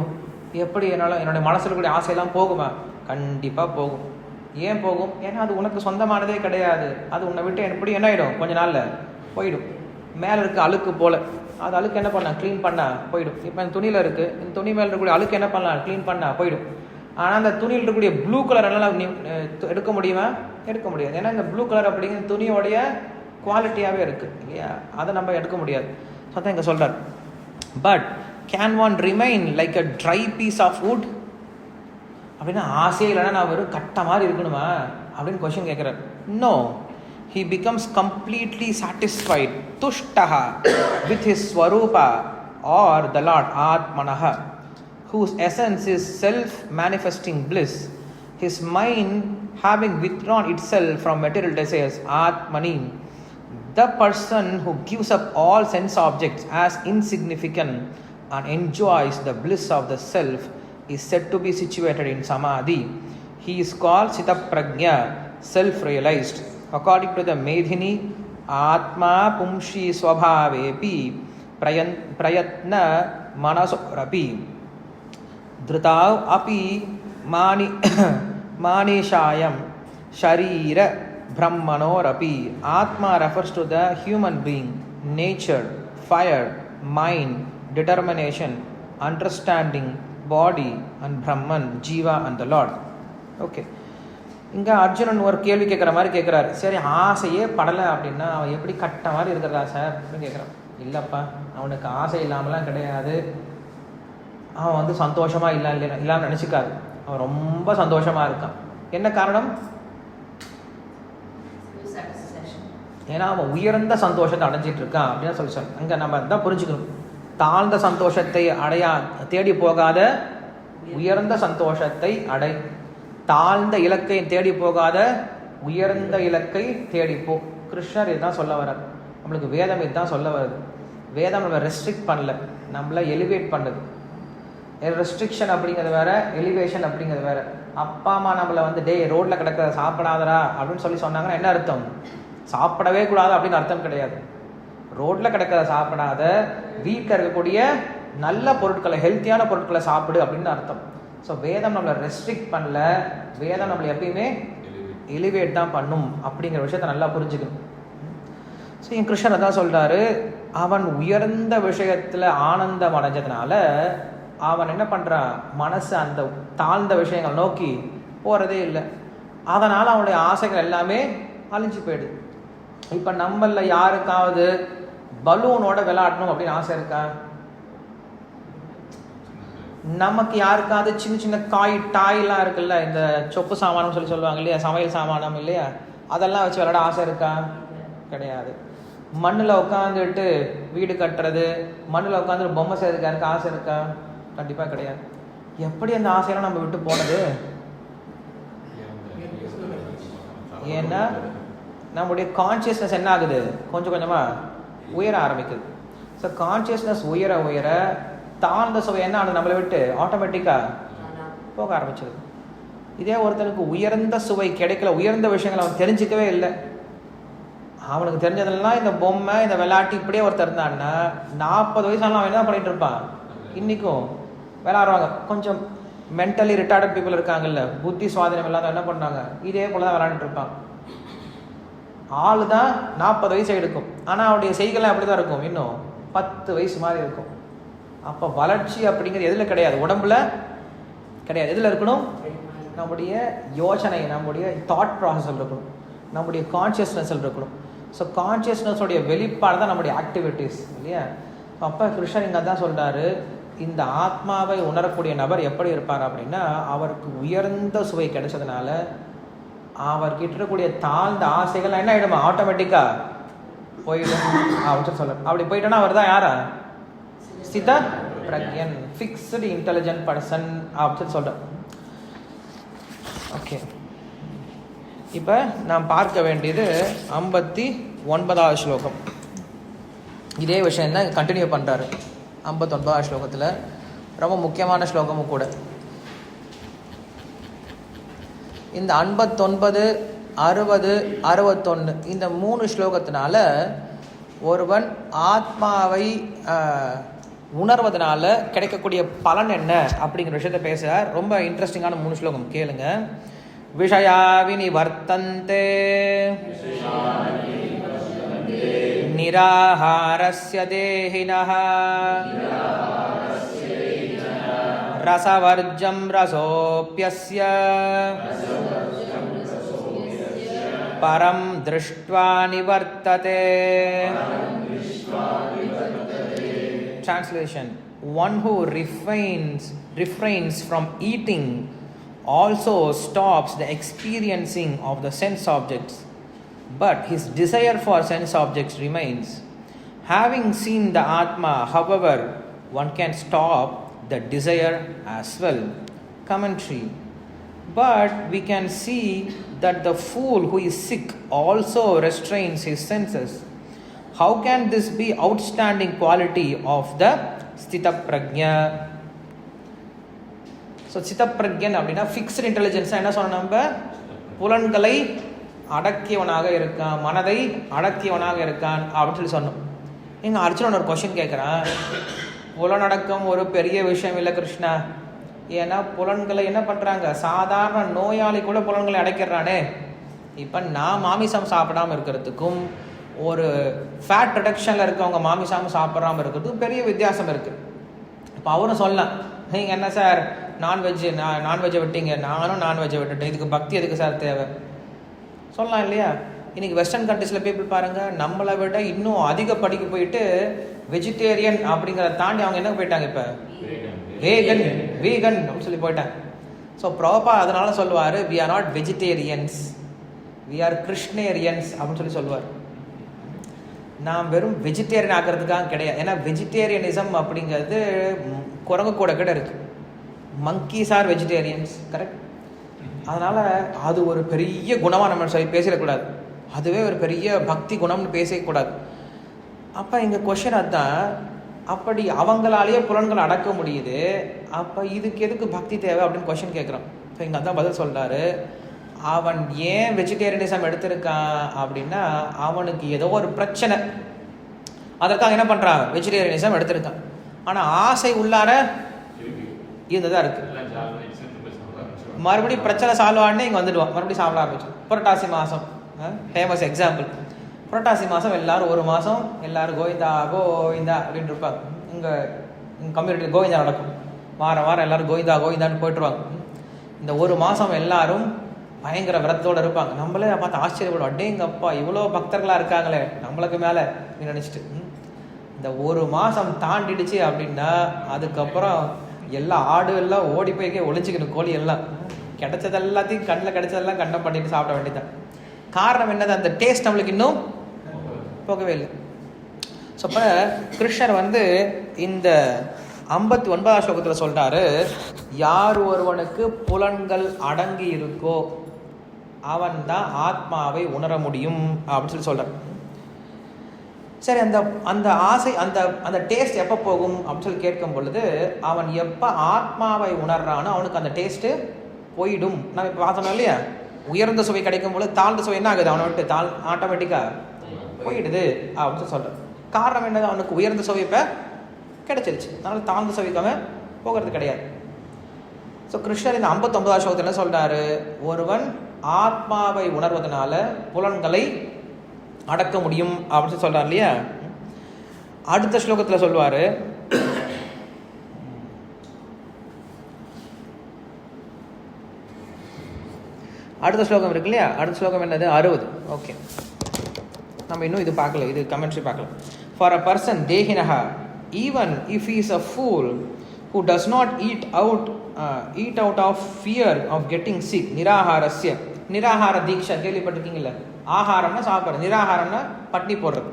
எப்படி என்னோடய மனசில் கூடிய ஆசையெல்லாம் போகுமா? கண்டிப்பாக போகும். ஏன் போகும்? ஏன்னா அது உனக்கு சொந்தமானதே கிடையாது. அது உன்னை விட்டு எப்படி என்ன ஆகிடும்? கொஞ்ச நாளில் போயிடும். மேலே இருக்க அழுக்கு போல், அது அழுக்கு என்ன பண்ண? க்ளீன் பண்ணால் போயிடும். இப்போ இந்த துணியில் இருக்குது, இந்த துணி மேலே இருக்கக்கூடிய அழுக்கு என்ன பண்ணலாம்? க்ளீன் பண்ணால் போயிடும். ஆனால் அந்த துணியில் இருக்கக்கூடிய ப்ளூ கலர் எல்லாம் எடுக்க முடியுமா? எடுக்க முடியாது. ஏன்னா இந்த ப்ளூ கலர் அப்படிங்கிற துணியோடைய குவாலிட்டியாகவே இருக்குது இல்லையா? அதை நம்ம எடுக்க முடியாது. ஸோ தான் இங்கே சொல்கிறார். But can one remain like a dry piece of wood? அப்படின்னா ஆசையே இல்லைன்னா நான் வெறும் கட்ட மாதிரி இருக்கணுமா அப்படின்னு கொஸ்டின் கேட்குறார். No, he becomes completely satisfied, tushtaha, with his swarupa or the Lord Atmanaha, whose essence is self-manifesting bliss. His mind having withdrawn itself from material desires, Atmani, the person who gives up all sense objects as insignificant and enjoys the bliss of the self is said to be situated in Samadhi. He is called Sitaprajna, self-realized. According to the Medhini, Atma Pumshi Swabhavepi Prayatna Manasorapi Dhrutav Api Manishayam Sharira Brahmanorapi. Atma refers to the human being, nature, fire, mind, determination, understanding, body and Brahman, Jiva and the Lord. Okay. இங்கே அர்ஜுனன் ஒரு கேள்வி கேட்குற மாதிரி கேட்குறாரு. சரி, ஆசையே படலை அப்படின்னா அவன் எப்படி கட்ட மாதிரி இருக்கிறதா சார் அப்படின்னு கேட்குறான். இல்லைப்பா, அவனுக்கு ஆசை இல்லாமலாம் கிடையாது. அவன் வந்து சந்தோஷமாக இல்லாமல் நினச்சிக்காது. அவன் ரொம்ப சந்தோஷமாக இருக்கான். என்ன காரணம்? ஏன்னா அவன் உயர்ந்த சந்தோஷத்தை அடைஞ்சிட்டு இருக்கான் அப்படின்னு சொல்லி அங்கே நம்ம தான் புரிஞ்சுக்கணும். தாழ்ந்த சந்தோஷத்தை தேடி போகாத, உயர்ந்த சந்தோஷத்தை அடை. தாழ்ந்த இலக்கை தேடி போகாத, உயர்ந்த இலக்கை தேடிப்போ. கிருஷ்ணர் இதுதான் சொல்ல வர்றார். நம்மளுக்கு வேதம் இதுதான் சொல்ல வருது. வேதம் நம்ம ரெஸ்ட்ரிக்ட் பண்ணல, நம்மளை எலிவேட் பண்ணுது. ரெஸ்ட்ரிக்ஷன் அப்படிங்கிறது வேற, எலிவேஷன் அப்படிங்கிறது வேற. அப்பா அம்மா நம்மளை வந்து டே ரோட்டில் கிடக்கிறத சாப்பிடாதரா அப்படின்னு சொன்னாங்கன்னா என்ன அர்த்தம்? சாப்பிடவே கூடாது அப்படின்னு அர்த்தம் கிடையாது. ரோட்டில் கிடக்கிறத சாப்பிடாத, வீட்டில் இருக்கக்கூடிய நல்ல பொருட்களை, ஹெல்த்தியான பொருட்களை சாப்பிடு அப்படின்னு அர்த்தம். ஸோ வேதம் நம்மளை ரெஸ்ட்ரிக்ட் பண்ணல, வேதம் நம்மளை எப்பயுமே எலிவேட் தான் பண்ணும் அப்படிங்கிற விஷயத்த நல்லா புரிஞ்சுக்கணும். ஸோ என் கிருஷ்ணர் தான் சொல்கிறாரு, அவன் உயர்ந்த விஷயத்தில் ஆனந்தம் அடைஞ்சதுனால அவன் என்ன பண்ணுறான்? மனசு அந்த தாழ்ந்த விஷயங்கள் நோக்கி போகிறதே இல்லை. அதனால் அவனுடைய ஆசைகள் எல்லாமே அழிஞ்சு போயிடுது. இப்போ நம்மள யாருக்காவது பலூனோட விளையாடணும் அப்படின்னு ஆசை இருக்கா? நமக்கு யாருக்காவது சின்ன சின்ன டாய்லாம் இருக்குல்ல, இந்த சொப்பு சாமானம் சொல்லுவாங்க இல்லையா, சமையல் சாமானம் இல்லையா, அதெல்லாம் வச்சு விளையாட ஆசை இருக்கா? கிடையாது. மண்ணில் உட்காந்துட்டு வீடு கட்டுறது, மண்ணில் உட்காந்து பொம்மை செய்யறதுக்கு யாருக்கு ஆசை இருக்கா? கண்டிப்பாக கிடையாது. எப்படி அந்த ஆசையெல்லாம் நம்ம விட்டு போனது? ஏன்னா நம்முடைய கான்சியஸ்னஸ் என்ன ஆகுது? கொஞ்சம் கொஞ்சமாக உயர ஆரம்பிக்குது. ஸோ கான்சியஸ்னஸ் உயர உயர தாழ்ந்த சுவை என்ன ஆகுது? நம்மளை விட்டு ஆட்டோமேட்டிக்காக போக ஆரம்பிச்சது. இதே ஒருத்தனுக்கு உயர்ந்த சுவை கிடைக்கல, உயர்ந்த விஷயங்கள் அவன் தெரிஞ்சிக்கவே இல்லை, அவனுக்கு தெரிஞ்சதெல்லாம் இந்த பொம்மை, இந்த விளையாட்டு, இப்படியே ஒருத்தர் இருந்தான்னா 40 வயசாலும் அவன் என்ன பண்ணிட்டு இருப்பான்? இன்றைக்கும் விளையாடுவாங்க. கொஞ்சம் மென்டலி ரிட்டார்டட் பீப்புள் இருக்காங்கல்ல, புத்தி சுவாதீனம் இல்லாத என்ன பண்ணாங்க? இதே போல தான் விளையாண்டுட்டு இருப்பான். ஆள் தான் 40 வயசு எடுக்கும், ஆனால் அவனுடைய செய்கைலாம் அப்படி தான் இருக்கும், இன்னும் 10 வயசு மாதிரி இருக்கும். அப்போ வளர்ச்சி அப்படிங்கிறது எதில் கிடையாது? உடம்புல கிடையாது. எதில் இருக்கணும்? நம்முடைய யோசனை, நம்முடைய தாட் ப்ராசஸில் இருக்கணும், நம்முடைய கான்சியஸ்னஸில் இருக்கணும். ஸோ கான்சியஸ்னஸோடைய வெளிப்பாடு தான் நம்முடைய ஆக்டிவிட்டீஸ் இல்லையா? அப்போ கிருஷ்ணன் இங்கே தான் சொல்கிறாரு, இந்த ஆத்மாவை உணரக்கூடிய நபர் எப்படி இருப்பார் அப்படின்னா, அவருக்கு உயர்ந்த சுவை கிடைச்சதுனால அவர்கிட்ட இருக்கக்கூடிய தாழ்ந்த ஆசைகள் என்ன ஆகிடுமா, ஆட்டோமேட்டிக்காக போயிடும் அப்படின்னு சொல்ல. அப்படி போயிட்டோன்னா அவர் தான் யாரா, ஸ்தித பிரக்ஞன், ஃபிக்ஸ்டு இன்டெலிஜென்ட் பர்சன் அப்படின்னு சொல்கிறேன். ஓகே, இப்போ நாம் பார்க்க வேண்டியது 59வது ஸ்லோகம். இதே விஷயம் தான் கண்டினியூ பண்ணுறாரு 59வது ஸ்லோகத்தில். ரொம்ப முக்கியமான ஸ்லோகமும் கூட. இந்த 59, 60, 61 இந்த 3 ஸ்லோகத்தினால ஒருவன் ஆத்மாவை உணர்வதனால கிடைக்கக்கூடிய பலன் என்ன அப்படிங்கிற விஷயத்தை பேசுகிறார். ரொம்ப இன்ட்ரெஸ்டிங்கான 3 ஸ்லோகம் கேளுங்க. விஷயாவினி வர்த்தந்தே நிராஹாரஸ்ய தேஹினஹ ரசவர்ஜம் ரசோப்யஸ்ய பரம் திருஷ்ட்வா நிவர்த்ததே. Translation: One who refrains from eating also stops the experiencing of the sense objects, but his desire for sense objects remains. Having seen the Atma, however, one can stop the desire as well. Commentary: But we can see that the fool who is sick also restrains his senses. How can this be outstanding quality of the Sthita Prajna? So சித்தப்பிரக்யன் அப்படின்னா fixed intelligence. என்ன சொன்ன, நம்ம புலன்களை அடக்கியவனாக இருக்கான், மனதை அடக்கியவனாக இருக்கான் அப்படின்னு சொல்லி சொன்னோம். எங்கள் அர்ஜுனன் ஒரு கொஷின் கேட்குறான், புலனடக்கம் ஒரு பெரிய விஷயம் இல்லை கிருஷ்ணா, ஏன்னா புலன்களை என்ன பண்ணுறாங்க, சாதாரண நோயாளி கூட புலன்களை அடைக்கிறானே. இப்போ நான் மாமிசம் சாப்பிடாமல் இருக்கிறதுக்கும் ஒரு ஃபேட் ரிடக்ஷனில் இருக்கவங்க மாமிசம் சாப்பிட்றாமல் இருக்கிறதுக்கும் பெரிய வித்தியாசம் இருக்குது. இப்போ அவரும் சொல்லலாம், நீங்கள் என்ன சார் நான்வெஜ்ஜை விட்டீங்க, நானும் நான்வெஜ்ஜை விட்டுட்டேன், இதுக்கு பக்தி எதுக்கு சார் தேவை சொல்லலாம் இல்லையா? இன்றைக்கி வெஸ்டர்ன் கண்ட்ரீஸில் பீப்புள் பாருங்கள், நம்மளை விட இன்னும் அதிக படிக்க போயிட்டு வெஜிடேரியன் அப்படிங்கிறத தாண்டி அவங்க என்ன போயிட்டாங்க, இப்போ வீகன் அப்படின்னு சொல்லி போயிட்டாங்க. ஸோ ப்ராப்பா அதனால சொல்லுவார், we are not vegetarians, we are Krishnarians அப்படின்னு சொல்லுவார். நான் வெறும் வெஜிடேரியன் ஆக்கிறதுக்காக கிடையாது. ஏன்னா வெஜிடேரியனிசம் அப்படிங்கிறது குரங்கு கூட இருக்குது. Monkeys are vegetarians, correct? அதனால் அது ஒரு பெரிய குணமாக நம்ம சொல்லி பேசிடக்கூடாது, அதுவே ஒரு பெரிய பக்தி குணம்னு பேசக்கூடாது. அப்போ எங்கள் கொஷின் அதுதான், அப்படி அவங்களாலேயே புலன்களை அடக்க முடியுது, அப்போ இதுக்கு எதுக்கு பக்தி தேவை அப்படின்னு கொஷின் கேட்குறோம். இப்போ எங்கள் அதான் பதில் சொல்கிறாரு, அவன் ஏன் வெஜிடேரியனிசம் எடுத்திருக்கான் அப்படின்னா அவனுக்கு ஏதோ ஒரு பிரச்சனை, அதற்காக என்ன பண்ணுறான், வெஜிடேரியனிசம் எடுத்திருக்கான். ஆனால் ஆசை உள்ளார இருந்துதான் இருக்கு. மறுபடியும் பிரச்சனை சால்வ் ஆனே இங்கே வந்துடுவான், மறுபடியும் சாப்பிட ஆரம்பிச்சோம். புரட்டாசி மாதம் ஃபேமஸ் எக்ஸாம்பிள். புரட்டாசி மாதம் எல்லாரும் ஒரு மாதம் எல்லாரும் கோவிந்தா கோவிந்தா அப்படின்னு இருப்பாங்க. இங்கே கம்யூனிட்டியில் கோவிந்தா நடக்கும், வாரம் வாரம் எல்லாரும் கோவிந்தா கோவிந்தான்னு போய்ட்டுருவாங்க. இந்த ஒரு மாதம் எல்லாரும் பயங்கர விரதத்தோடு இருப்பாங்க. நம்மளே பார்த்து ஆச்சரியப்படுவோம், அடேங்கப்பா இவ்வளோ பக்தர்களாக இருக்காங்களே நம்மளுக்கு மேலே அப்படின்னு நினச்சிட்டு. இந்த ஒரு மாதம் தாண்டிடுச்சு அப்படின்னா அதுக்கப்புறம் எல்லா ஆடு எல்லாம் ஓடி போய்க்கே ஒழிச்சிக்கணும், கோழி எல்லாம் கிடைச்சது எல்லாத்தையும் கண்ணில் கிடைச்சதெல்லாம் கண்டம் பண்ணிட்டு சாப்பிட வேண்டியதான். காரணம் என்னது, அந்த டேஸ்ட் நம்மளுக்கு இன்னும் போகவே இல்லை. ஸோ இப்போ கிருஷ்ணர் இந்த 59வது ஸ்லோகத்தில் சொல்கிறாரு, யார் ஒருவனுக்கு புலன்கள் அடங்கி இருக்கோ அவன் தான் ஆத்மாவை உணர முடியும் அப்படின்னு சொல்லி சொல்கிறார். சரி, அந்த ஆசை அந்த டேஸ்ட் எப்போ போகும் அப்படின்னு சொல்லி கேட்கும் பொழுது, அவன் எப்போ ஆத்மாவை உணர்றானோ அவனுக்கு அந்த டேஸ்ட்டு போயிடும். நம்ம இப்போ பார்த்தோம் இல்லையா, உயர்ந்த சுவை கிடைக்கும் பொழுது தாழ்ந்த சுவை என்ன ஆகுது, அவனை விட்டு ஆட்டோமேட்டிக்காக போயிடுது அப்படின்னு சொல்லி சொல்கிறார். காரணம் என்னது, அவனுக்கு உயர்ந்த சுவை இப்போ கிடைச்சிருச்சு, அதனால் தாழ்ந்த சுவைக்கு அவன் போகிறது கிடையாது. ஸோ கிருஷ்ணர் இந்த 59வது ஸ்லோகத்தில் என்ன சொல்கிறாரு, ஒருவன் ஆத்மாவை உணர்வதனால புலன்களை அடக்க முடியும் அப்படின்னு சொல்கிறார் இல்லையா. அடுத்த ஸ்லோகத்தில் சொல்லுவார், அடுத்த ஸ்லோகம் இருக்கு இல்லையா, அடுத்த ஸ்லோகம் என்னது 60. ஓகே, நம்ம இன்னும் இது பார்க்கல, இது கமெண்ட்ரி பார்க்கல. ஃபார் அ பர்சன் தேஹினஹா even if he is a fool who does not eat out of fear of getting sick. Niraharasya. Nirahara diksha கேள்விப்பட்டிருக்கீங்களா? ஆகாரம்னா சாப்பாடு, நிராகாரம்னா பட்னி போடுறது.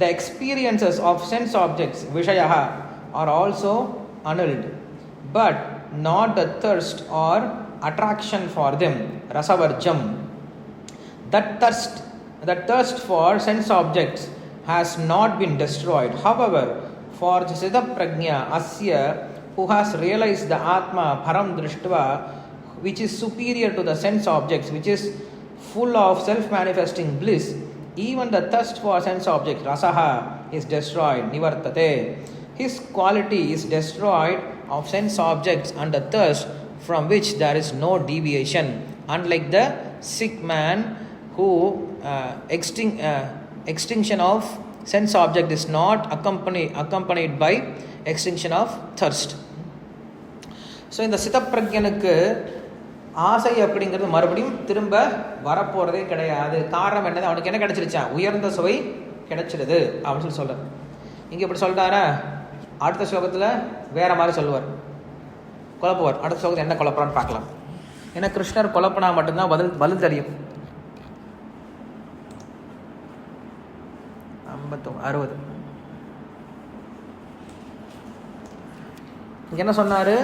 The experiences of sense objects, vishayaha, are also annulled, but not the thirst or attraction for them, rasavarjam. That thirst for sense objects has not been destroyed. However, for the Siddhaprajna Asya, who has realized the Atma Param Drishtva, which is superior to the sense objects, which is full of self-manifesting bliss, even the thirst for sense objects, rasaha, is destroyed, nivartate. His quality is destroyed of sense objects and the thirst from which there is no deviation. Unlike the sick man who extinction of sense object is not accompanied by extinction of thirst. So இந்த சித்தப்பிரஜனுக்கு ஆசை அப்படிங்கிறது மறுபடியும் திரும்ப வரப்போகிறதே கிடையாது. காரணம் என்னது? அவனுக்கு என்ன கிடைச்சிருச்சான்? உயர்ந்த சுவை கிடைச்சிருது அப்படின்னு சொல்கிறார். இங்கே இப்படி சொல்கிறாரா? அடுத்த ஸ்லோகத்தில் வேற மாதிரி சொல்லுவார், குழப்புவார். அடுத்த ஸ்லோகத்தில் என்ன குழப்பறான்னு பார்க்கலாம். ஏன்னா கிருஷ்ணர் குழப்பினா மட்டும்தான் பதில் தெரியும். 60 என்ன சொன்னாரு?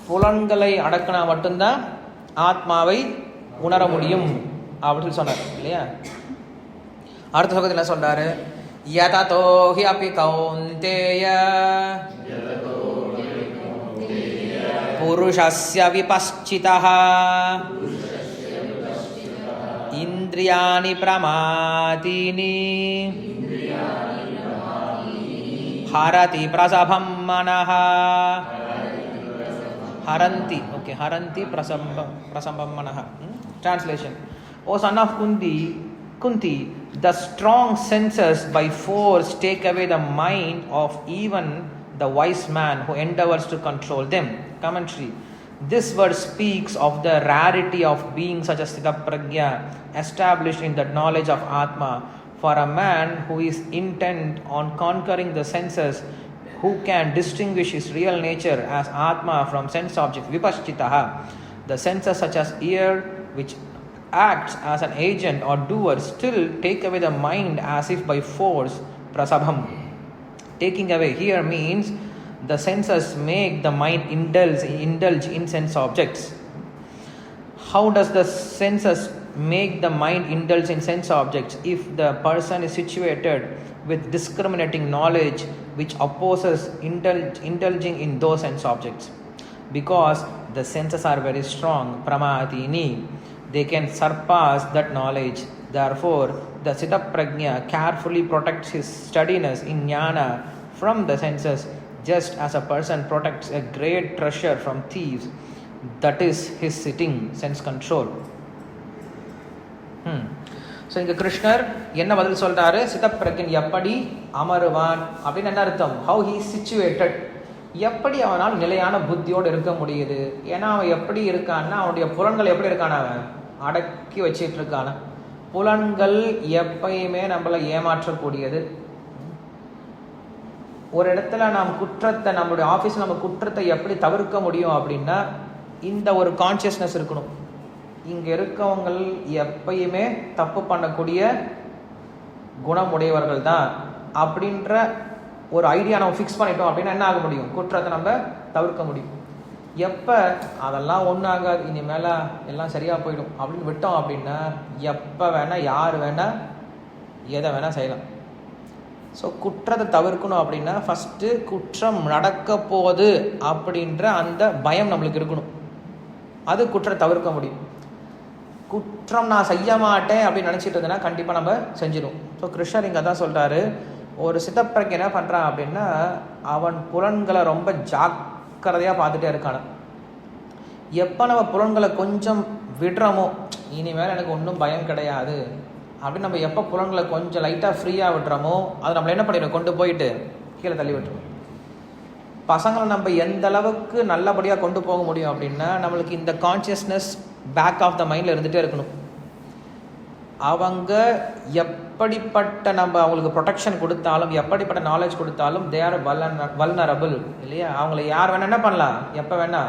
புலன்களை அடக்கினா மட்டும்தான் ஆத்மாவை உணர முடியும் அப்படின்னு சொன்னார் இல்லையா? அடுத்த ஸ்லோகத்தில் என்ன சொல்றாரு? யததோ ஹி அபி கௌந்தேய புருஷஸ்ய விபஸ்சிதஹ இந்திரியாணி பிரமாதீனி ஹரதி பிரசபம் மனஹ. ஹரந்தி பிரசம்பம் மனஹ. Translation: O son of Kunti, the strong senses by force take away the mind of even the wise man who endeavors to control them. Commentary: this verse speaks of the rarity of being such a Siddhaprajna established in the knowledge of Atma. For a man who is intent on conquering the senses, who can distinguish his real nature as Atma from sense objects, vipaschitaha, the senses such as ear, which acts as an agent or doer, still take away the mind as if by force, prasabham. Taking away here means the senses make the mind indulge in sense objects. How does the senses make the mind indulge in sense objects if the person is situated with discriminating knowledge which opposes indulging in those sense objects? Because the senses are very strong, pramatini, they can surpass that knowledge. Therefore, the Siddhaprajna carefully protects his steadiness in jnana from the senses, just as a person protects a great treasure from thieves. That is his sitting, sense control. So இங்கே கிருஷ்ணர் என்ன பதில் சொல்கிறாரு? சித்தப்பிரஜன் எப்படி அமருவான் அப்படின்னு என்ன அர்த்தம்? How he situated, எப்படி அவனால் நிலையான புத்தியோடு இருக்க முடியுது? ஏன்னா அவன் எப்படி இருக்கான்னா, அவனுடைய புலன்கள் எப்படி இருக்கான, அவன் அடக்கி வச்சிட்டு இருக்கான. புலன்கள் எப்பயுமே நம்மளை ஏமாற்றக்கூடியது. ஒரு இடத்துல நாம் குற்றத்தை, நம்மளுடைய ஆஃபீஸில் நம்ம குற்றத்தை எப்படி தவிர்க்க முடியும் அப்படின்னா, இந்த ஒரு கான்சியஸ்னஸ் இருக்கணும். இங்கே இருக்கவங்கள் எப்பயுமே தப்பு பண்ணக்கூடிய குணமுடையவர்கள் தான் அப்படின்ற ஒரு ஐடியா நம்ம ஃபிக்ஸ் பண்ணிட்டோம் அப்படின்னா என்ன ஆக முடியும்? குற்றத்தை நம்ம தவிர்க்க முடியும். எப்போ அதெல்லாம் ஒன்றும் ஆகாது, இனிமேல் எல்லாம் சரியாக போயிடும் அப்படின்னு விட்டோம் அப்படின்னா எப்போ வேணால் யார் வேணால் எதை வேணால் செய்யலாம். ஸோ குற்றத்தை தவிர்க்கணும் அப்படின்னா ஃபஸ்ட்டு குற்றம் நடக்க போகுது அப்படின்ற அந்த பயம் நம்மளுக்கு இருக்கணும். அது குற்றத்தை தவிர்க்க முடியும். குற்றம் நான் செய்ய மாட்டேன் அப்படின்னு நினச்சிட்டு இருந்தேன்னா கண்டிப்பாக நம்ம செஞ்சிடும். ஸோ கிருஷ்ணர் இங்கே தான் சொல்கிறாரு, ஒரு சித்தப்பிரஜை என்ன பண்ணுறான் அப்படின்னா, அவன் புலன்களை ரொம்ப ஜாக்கிரதையாக பார்த்துட்டே இருக்கான. எப்போ நம்ம புலன்களை கொஞ்சம் விடுறோமோ, இனிமேல் எனக்கு ஒன்றும் பயம் கிடையாது அப்படின்னு நம்ம எப்போ புலன்களை கொஞ்சம் லைட்டாக ஃப்ரீயாக விடுறோமோ, அது நம்மளை என்ன பண்ணிடும்? கொண்டு போயிட்டு கீழே தள்ளி விட்டுரும். பசங்களை நம்ம எந்த அளவுக்கு நல்லபடியாக கொண்டு போக முடியும் அப்படின்னா, நம்மளுக்கு இந்த கான்சியஸ்னஸ் பேக் ஆஃப் த மைண்டில் இருந்துகிட்டே இருக்கணும். அவங்க எப்படிப்பட்ட நம்ம அவங்களுக்கு ப்ரொடெக்ஷன் கொடுத்தாலும், எப்படிப்பட்ட நாலேஜ் கொடுத்தாலும், தே ஆர் வல்னரபிள் இல்லையா? அவங்கள யார் வேணா என்ன பண்ணலாம், எப்போ வேணா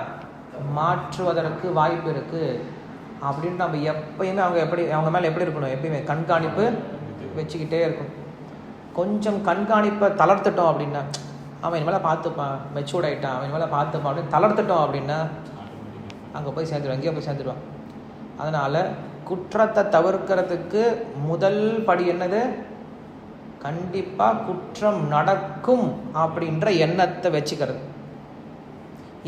மாற்றுவதற்கு வாய்ப்பு இருக்குது அப்படின்ட்டு நம்ம எப்பயுமே அவங்க மேலே எப்படி இருக்கணும், எப்பயுமே கண்காணிப்பு வச்சுக்கிட்டே இருக்கணும். கொஞ்சம் கண்காணிப்பை தளர்த்துட்டோம் அப்படின்னா, அவன் இனிமேல் பார்த்துப்பான், மெச்சூர்ட் ஆகிட்டான், அவன் இனிமேல் பார்த்துப்பான் அப்படின்னு தளர்த்துட்டோம் அப்படின்னா அங்கே போய் சேர்ந்துடுவான், எங்கேயோ போய் சேர்ந்துடுவான். அதனால் குற்றத்தை தவிர்க்கிறதுக்கு முதல் படி என்னது? கண்டிப்பாக குற்றம் நடக்கும் அப்படின்ற எண்ணத்தை வச்சுக்கிறது.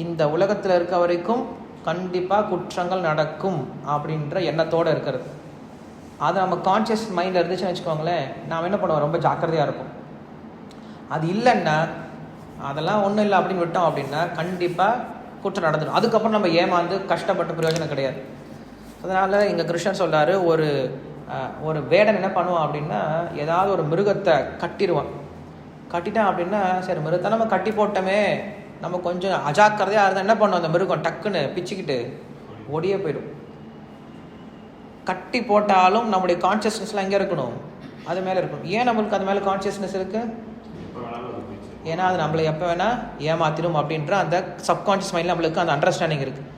இந்த உலகத்தில் இருக்க வரைக்கும் கண்டிப்பாக குற்றங்கள் நடக்கும் அப்படின்ற எண்ணத்தோடு இருக்கிறது. அது நம்ம கான்ஷியஸ் மைண்டில் இருந்துச்சுன்னு வச்சுக்கோங்களேன், நாம் என்ன பண்ணுவோம், ரொம்ப ஜாக்கிரதையாக இருக்கும். அது இல்லைன்னா, அதெல்லாம் ஒன்றும் இல்லை அப்படின்னு விட்டோம் அப்படின்னா கண்டிப்பாக குற்றம் நடந்துடும். அதுக்கப்புறம் நம்ம ஏமாந்து கஷ்டப்பட்டு பிரயோஜனம் கிடையாது. அதனால் இங்கே கிருஷ்ணன் சொல்கிறாரு, ஒரு வேடன் என்ன பண்ணுவான் அப்படின்னா, ஏதாவது ஒரு மிருகத்தை கட்டிடுவான். கட்டிட்டான் அப்படின்னா, சரி மிருகத்தை நம்ம கட்டி போட்டோமே, நம்ம கொஞ்சம் அஜாக்கிரதையாக இருந்தால் என்ன பண்ணுவோம், அந்த மிருகம் டக்குன்னு பிச்சுக்கிட்டு ஒடியே போயிடும். கட்டி போட்டாலும் நம்முடைய கான்ஷியஸ்னஸ்லாம் எங்கே இருக்கணும், அது மேலே இருக்கணும். ஏன் நம்மளுக்கு அது மேலே கான்ஷியஸ்னஸ் இருக்குது? ஏன்னா அது நம்மளை எப்போ வேணால் ஏமாத்திடும் அப்படின்ற அந்த சப்கான்ஷியஸ் மைண்டில் நம்மளுக்கு அந்த அண்டர்ஸ்டாண்டிங் இருக்குது.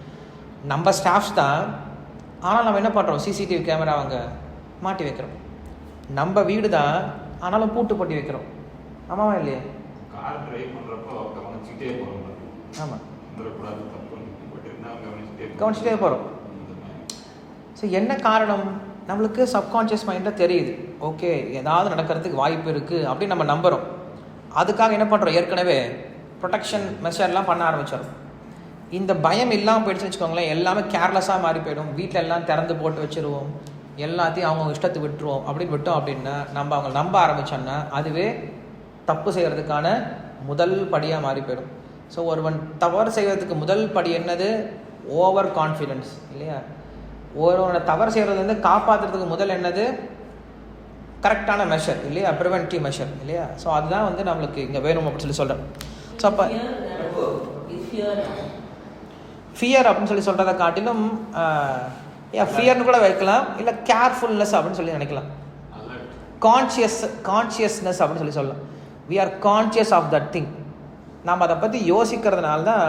நம்ம ஸ்டாஃப்ஸ் தான், ஆனால் நம்ம என்ன பண்ணுறோம், சிசிடிவி கேமரா அவங்க மாட்டி வைக்கிறோம். நம்ம வீடு தான், ஆனாலும் பூட்டு போட்டி வைக்கிறோம். ஆமாவா இல்லையா? ஆமாம், கவனிச்சுட்டே போகிறோம். ஸோ என்ன காரணம்? நம்மளுக்கு சப்கான்ஷியஸ் மைண்டில் தெரியுது, ஓகே ஏதாவது நடக்கிறதுக்கு வாய்ப்பு இருக்குது அப்படின்னு நம்ம நம்புகிறோம். அதுக்காக என்ன பண்ணுறோம், ஏற்கனவே ப்ரொடெக்ஷன் மெஷர்லாம் பண்ண ஆரம்பிச்சிடும். இந்த பயம் இல்லாமல் போயிடுச்சுன்னு வச்சுக்கோங்களேன், எல்லாமே கேர்லெஸ்ஸாக மாறி போயிடும். வீட்டில் எல்லாம் திறந்து போட்டு வச்சுருவோம், எல்லாத்தையும் அவங்க இஷ்டத்துக்கு விட்டுருவோம். அப்படின்னு விட்டோம் அப்படின்னா, நம்ம அவங்க நம்ப ஆரம்பித்தோம்னா அதுவே தப்பு செய்கிறதுக்கான முதல் படியாக மாறி போயிடும். ஸோ ஒருவன் தவறு செய்வதற்கு முதல் படி என்னது? ஓவர் கான்ஃபிடென்ஸ் இல்லையா? ஒருவனை தவறு செய்கிறது வந்து காப்பாற்றுறதுக்கு முதல் என்னது? கரெக்டான மெஷர் இல்லையா, ப்ரிவென்டிவ் மெஷர் இல்லையா? ஸோ அதுதான் வந்து நம்மளுக்கு இங்கே வேணும் அப்படின்னு சொல்லி சொல்கிறேன். ஸோ அப்போ ஃபியர் அப்படின்னு சொல்லி சொல்கிறத காட்டிலும் ஃபியர்னு கூட வைக்கலாம், இல்லை கேர்ஃபுல்னஸ் அப்படின்னு சொல்லி நினைக்கலாம். கான்ஷியஸ்னஸ் அப்படின்னு சொல்லி சொல்லலாம். We are conscious of that thing. நாம் அதை பற்றி யோசிக்கிறதுனால தான்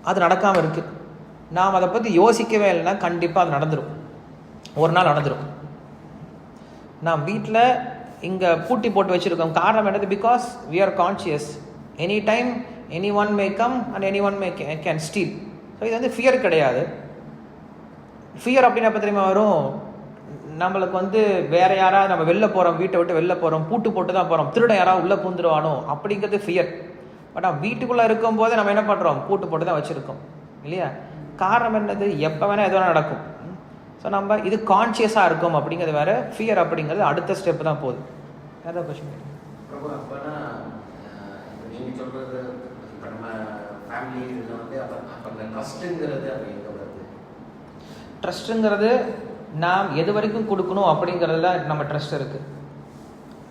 அது நடக்காமல் இருக்குது. நாம் அதை பற்றி யோசிக்கவே இல்லைன்னா கண்டிப்பாக அது நடந்துடும், ஒரு நாள் நடந்துடும். நான் வீட்டில் இங்கே பூட்டி போட்டு வச்சுருக்கோம். காரணம் என்னது? Because we are conscious. Any time any one may come and any one may can steal. So இது வந்து ஃபியர் கிடையாது. ஃபியர் அப்படின்னு எப்போ தெரியுமா வரும்? நம்மளுக்கு வந்து வேறு யாராவது நம்ம வெளில போகிறோம், வீட்டை விட்டு வெளில போகிறோம், பூட்டு போட்டு தான் போகிறோம், திருட யாராவது உள்ளே பூந்துருவானோ அப்படிங்கிறது ஃபியர். பட் வீட்டுக்குள்ளே இருக்கும்போது நம்ம என்ன பண்ணுறோம், பூட்டு போட்டு தான் வச்சுருக்கோம் இல்லையா? காரணம் என்னது? எப்போ வேணால் எது வேணால் நடக்கும். ஸோ நம்ம இது கான்ஷியஸாக இருக்கும் அப்படிங்கிறது வேறு, ஃபியர் அப்படிங்கிறது அடுத்த ஸ்டெப்பு தான் போகுது. ஏதாவது கொஸ்டின்? நீங்கள் சொல்கிறது இப்போ நம்ம ஃபேமிலி இதில் வந்து அப்போ அந்த ட்ரஸ்ட்டுங்கிறது அப்போ எங்கே வருது? ட்ரஸ்ட்டுங்கிறது நாம் எது வரைக்கும் கொடுக்கணும் அப்படிங்கிறதுல நம்ம ட்ரஸ்ட் இருக்குது.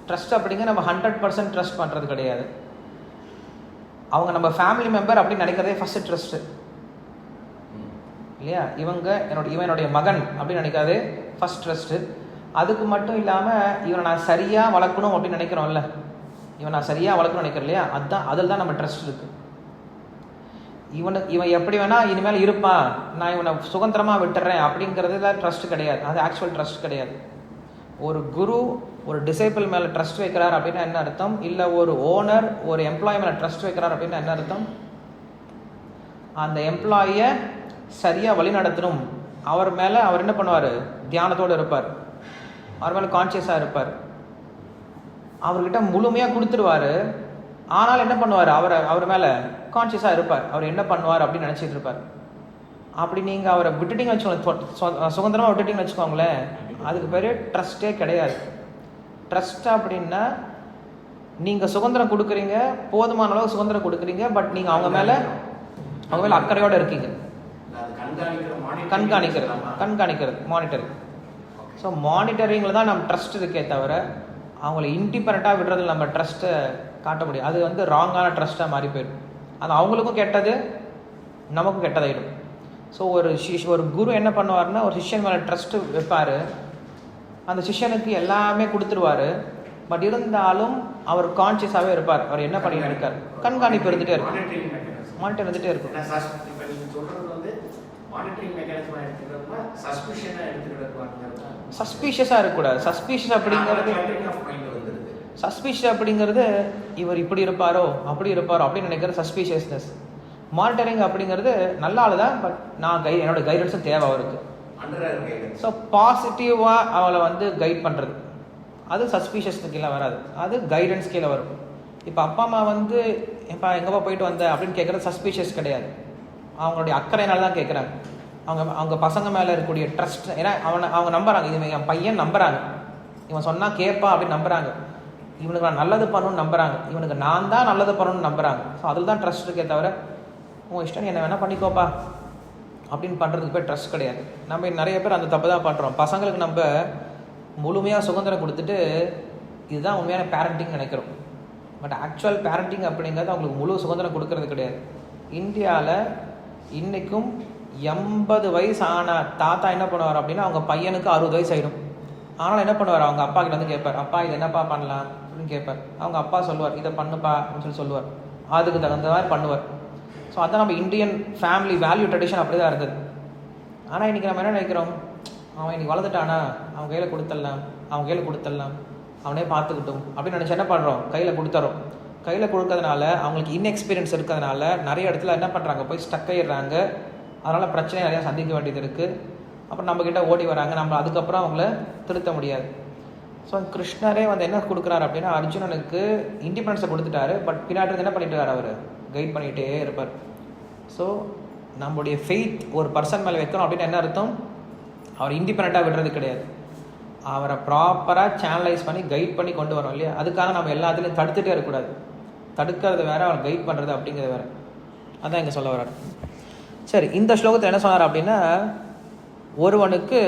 ட்ரஸ்ட் அப்படிங்க நம்ம 100% ட்ரஸ்ட் பண்ணுறது கிடையாது. அவங்க நம்ம ஃபேமிலி மெம்பர் அப்படின்னு நினைக்கிறதே ஃபஸ்ட்டு ட்ரஸ்ட்டு இல்லையா? இவனுடைய மகன் அப்படின்னு நினைக்காதே ஃபஸ்ட் ட்ரஸ்ட்டு. அதுக்கு மட்டும் இல்லாமல் இவனை நான் சரியாக வளர்க்கணும் அப்படின்னு நினைக்கிறோம்ல, இவன் நான் சரியாக வளர்க்கணும்னு நினைக்கிறேன் இல்லையா? அதுதான், அதில் தான் நம்ம ட்ரஸ்ட் இருக்குது. இவன் எப்படி வேணால் இனிமேல் இருப்பான், நான் இவனை சுதந்திரமாக விட்டுறேன் அப்படிங்கிறதுல ட்ரஸ்ட் கிடையாது. அது ஆக்சுவல் ட்ரஸ்ட் கிடையாது. ஒரு குரு ஒரு டிசைபிள் மேலே ட்ரஸ்ட் வைக்கிறார் அப்படின்னா என்ன அர்த்தம்? இல்லை ஒரு ஓனர் ஒரு எம்ப்ளாயி மேலே ட்ரஸ்ட் வைக்கிறார் அப்படின்னா என்ன அர்த்தம்? அந்த எம்ப்ளாயியை சரியாக வழி நடத்தணும். அவர் மேலே அவர் என்ன பண்ணுவார்? தியானத்தோடு இருப்பார், அவர் மேலே கான்சியஸாக இருப்பார், அவர்கிட்ட முழுமையாக கொடுத்துருவார். ஆனால் என்ன பண்ணுவார்? அவர் மேலே கான்சியஸாக இருப்பார், அவர் என்ன பண்ணுவார் அப்படின்னு நினச்சிட்டு இருப்பார். அப்படி நீங்கள் அவரை விட்டுட்டிங்கன்னு வச்சுக்கோங்க, சுதந்திரமாக விட்டுட்டிங்கன்னு வச்சுக்கோங்களேன், அதுக்கு பேர் ட்ரஸ்ட்டே கிடையாது. ட்ரஸ்ட் அப்படின்னா நீங்கள் சுதந்திரம் கொடுக்குறீங்க, போதுமான அளவு சுதந்திரம் கொடுக்குறீங்க, பட் நீங்கள் அவங்க மேலே அக்கறையோடு இருக்கீங்க. கண்காணிக்கிறது மானிட்டரிங். ஸோ மானிட்டரிங்கில் தான் நம்ம ட்ரஸ்ட் இருக்கே தவிர அவங்கள இண்டிபெண்ட்டாக விடுறதுல நம்ம ட்ரஸ்ட்டை காட்ட முடியும். அது வந்து ராங்கான ட்ரஸ்ட்டாக மாறி போயிடும். அது அவங்களுக்கும் கெட்டது, நமக்கும் கெட்டதாயிடும். ஸோ ஒரு குரு என்ன பண்ணுவார்னா, ஒரு சிஷ்யன் மேலே ட்ரஸ்ட்டு வைப்பார். அந்த சிஷ்யனுக்கு எல்லாமே கொடுத்துருவாரு. பட் இருந்தாலும் அவர் கான்சியஸாகவே இருப்பார். அவர் என்ன பண்ணிட்டு இருக்கார், கண்காணிப்பு இருந்துகிட்டே இருக்கும், மானிட்டர் இருந்துகிட்டே இருக்கும். இப்போ நீங்கள் சொல்கிறது வந்து மானிட்டரிங் மெக்கானிசமாக எடுத்துக்கிறதுனா சஸ்பிஷனாக எடுத்துக்கிறது, சஸ்பீஷியஸாக இருக்கக்கூடாது. சஸ்பீஷியஸ் அப்படிங்கிறது இவர் இப்படி இருப்பாரோ அப்படி இருப்பாரோ அப்படின்னு நினைக்கிற சஸ்பீஷியஸ்னஸ். மானிட்டரிங் அப்படிங்கிறது நல்ல ஆள் தான், பட் நான் என்னோட கைடன்ஸும் தேவை அவருக்கு. ஸோ பாசிட்டிவாக அவளை வந்து கைட் பண்ணுறது, அது சஸ்பீஷியஸ்க்கு கீழே வராது, அது கைடன்ஸ் கீழே வரும். இப்போ அப்பா அம்மா வந்து இப்போ எங்கேப்பா போயிட்டு வந்த அப்படின்னு கேட்குறது சஸ்பீஷியஸ் கிடையாது, அவங்களுடைய அக்கறையினால தான் கேட்குறாங்க. அவங்க பசங்க மேலே இருக்கக்கூடிய ட்ரஸ்ட், ஏன்னா அவங்க நம்புறாங்க, இது என் பையன் நம்புறாங்க, இவன் சொன்னால் கேட்பா அப்படின்னு நம்புறாங்க, இவனுக்கு நான் நல்லது பண்ணணும்னு நம்புறாங்க, இவனுக்கு நான் தான் நல்லது பண்ணணும்னு நம்புறாங்க. ஸோ அதில் தான் ட்ரஸ்ட் இருக்கே தவிர உன் இஷ்டம் என்ன வேணால் பண்ணிக்கோப்பா அப்படின்னு பண்ணுறதுக்கு போய் ட்ரஸ்ட் கிடையாது. நம்ம நிறைய பேர் அந்த தப்பு தான் பண்ணுறோம். பசங்களுக்கு நம்ம முழுமையாக சுதந்திரம் கொடுத்துட்டு இதுதான் உண்மையான பேரண்டிங் நினைக்கிறோம். பட் ஆக்சுவல் பேரண்டிங் அப்படிங்கிறது அவங்களுக்கு முழு சுதந்திரம் கொடுக்கறது கிடையாது. இந்தியாவில் இன்றைக்கும் 80 வயசு ஆன தாத்தா என்ன பண்ணுவார் அப்படின்னா அவங்க பையனுக்கு 60 வயசு ஆகிடும். ஆனால் என்ன பண்ணுவார், அவங்க அப்பா கிட்ட வந்து கேட்பார், அப்பா இது என்னப்பா பண்ணலாம் அப்படின்னு கேட்பார். அவங்க அப்பா சொல்லுவார், இதை பண்ணுப்பா அப்படின்னு சொல்லுவார், அதுக்கு தகுந்த மாதிரி பண்ணுவார். ஸோ அதான் நம்ம இந்தியன் ஃபேமிலி வேல்யூ ட்ரெடிஷன் அப்படி தான் இருந்தது. ஆனால் இன்றைக்கி நம்ம என்ன நினைக்கிறோம், அவன் இன்னைக்கு வளர்ந்துட்டானா அவன் கையில் கொடுத்துடலாம், அவனே பார்த்துக்கிட்டும் அப்படின்னு நினச்சி என்ன பண்ணுறோம், கையில் கொடுத்துறோம். கையில் கொடுக்கறதுனால அவங்களுக்கு இன்எக்ஸ்பீரியன்ஸ் இருக்கிறதுனால நிறைய இடத்துல என்ன பண்ணுறாங்க, போய் ஸ்டக் ஆகிடுறாங்க. அதனால் பிரச்சனை நிறையா சந்திக்க வேண்டியது இருக்குது. அப்புறம் நம்மக்கிட்ட ஓடி வராங்க, நம்ம அதுக்கப்புறம் அவங்கள திருத்த முடியாது. ஸோ கிருஷ்ணரே வந்து என்ன கொடுக்குறாரு அப்படின்னா அர்ஜுனனுக்கு இண்டிபெண்டன்ஸை கொடுத்துட்டாரு, பட் பின்னாடி என்ன பண்ணிட்டு இருக்கார், அவர் கைட் பண்ணிகிட்டே இருப்பார். ஸோ நம்மளுடைய ஃபெய்த் ஒரு பர்சன் மேலே வைக்கணும் அப்படின்னு என்ன அர்த்தம், அவர் இண்டிபெண்ட்டாக விடுறது கிடையாது, அவரை ப்ராப்பராக சேனலைஸ் பண்ணி கைட் பண்ணி கொண்டு வரோம் இல்லையா. அதுக்காக நம்ம எல்லாத்துலேயும் தடுத்துகிட்டே இருக்கக்கூடாது. தடுக்கிறது வேறு, அவர் கைட் பண்ணுறது அப்படிங்கிறது வேறு. அதான் இங்கே சொல்ல வர்றார். சரி, இந்த ஸ்லோகத்தில் என்ன சொன்னார் அப்படின்னா, ஒருவனுக்கு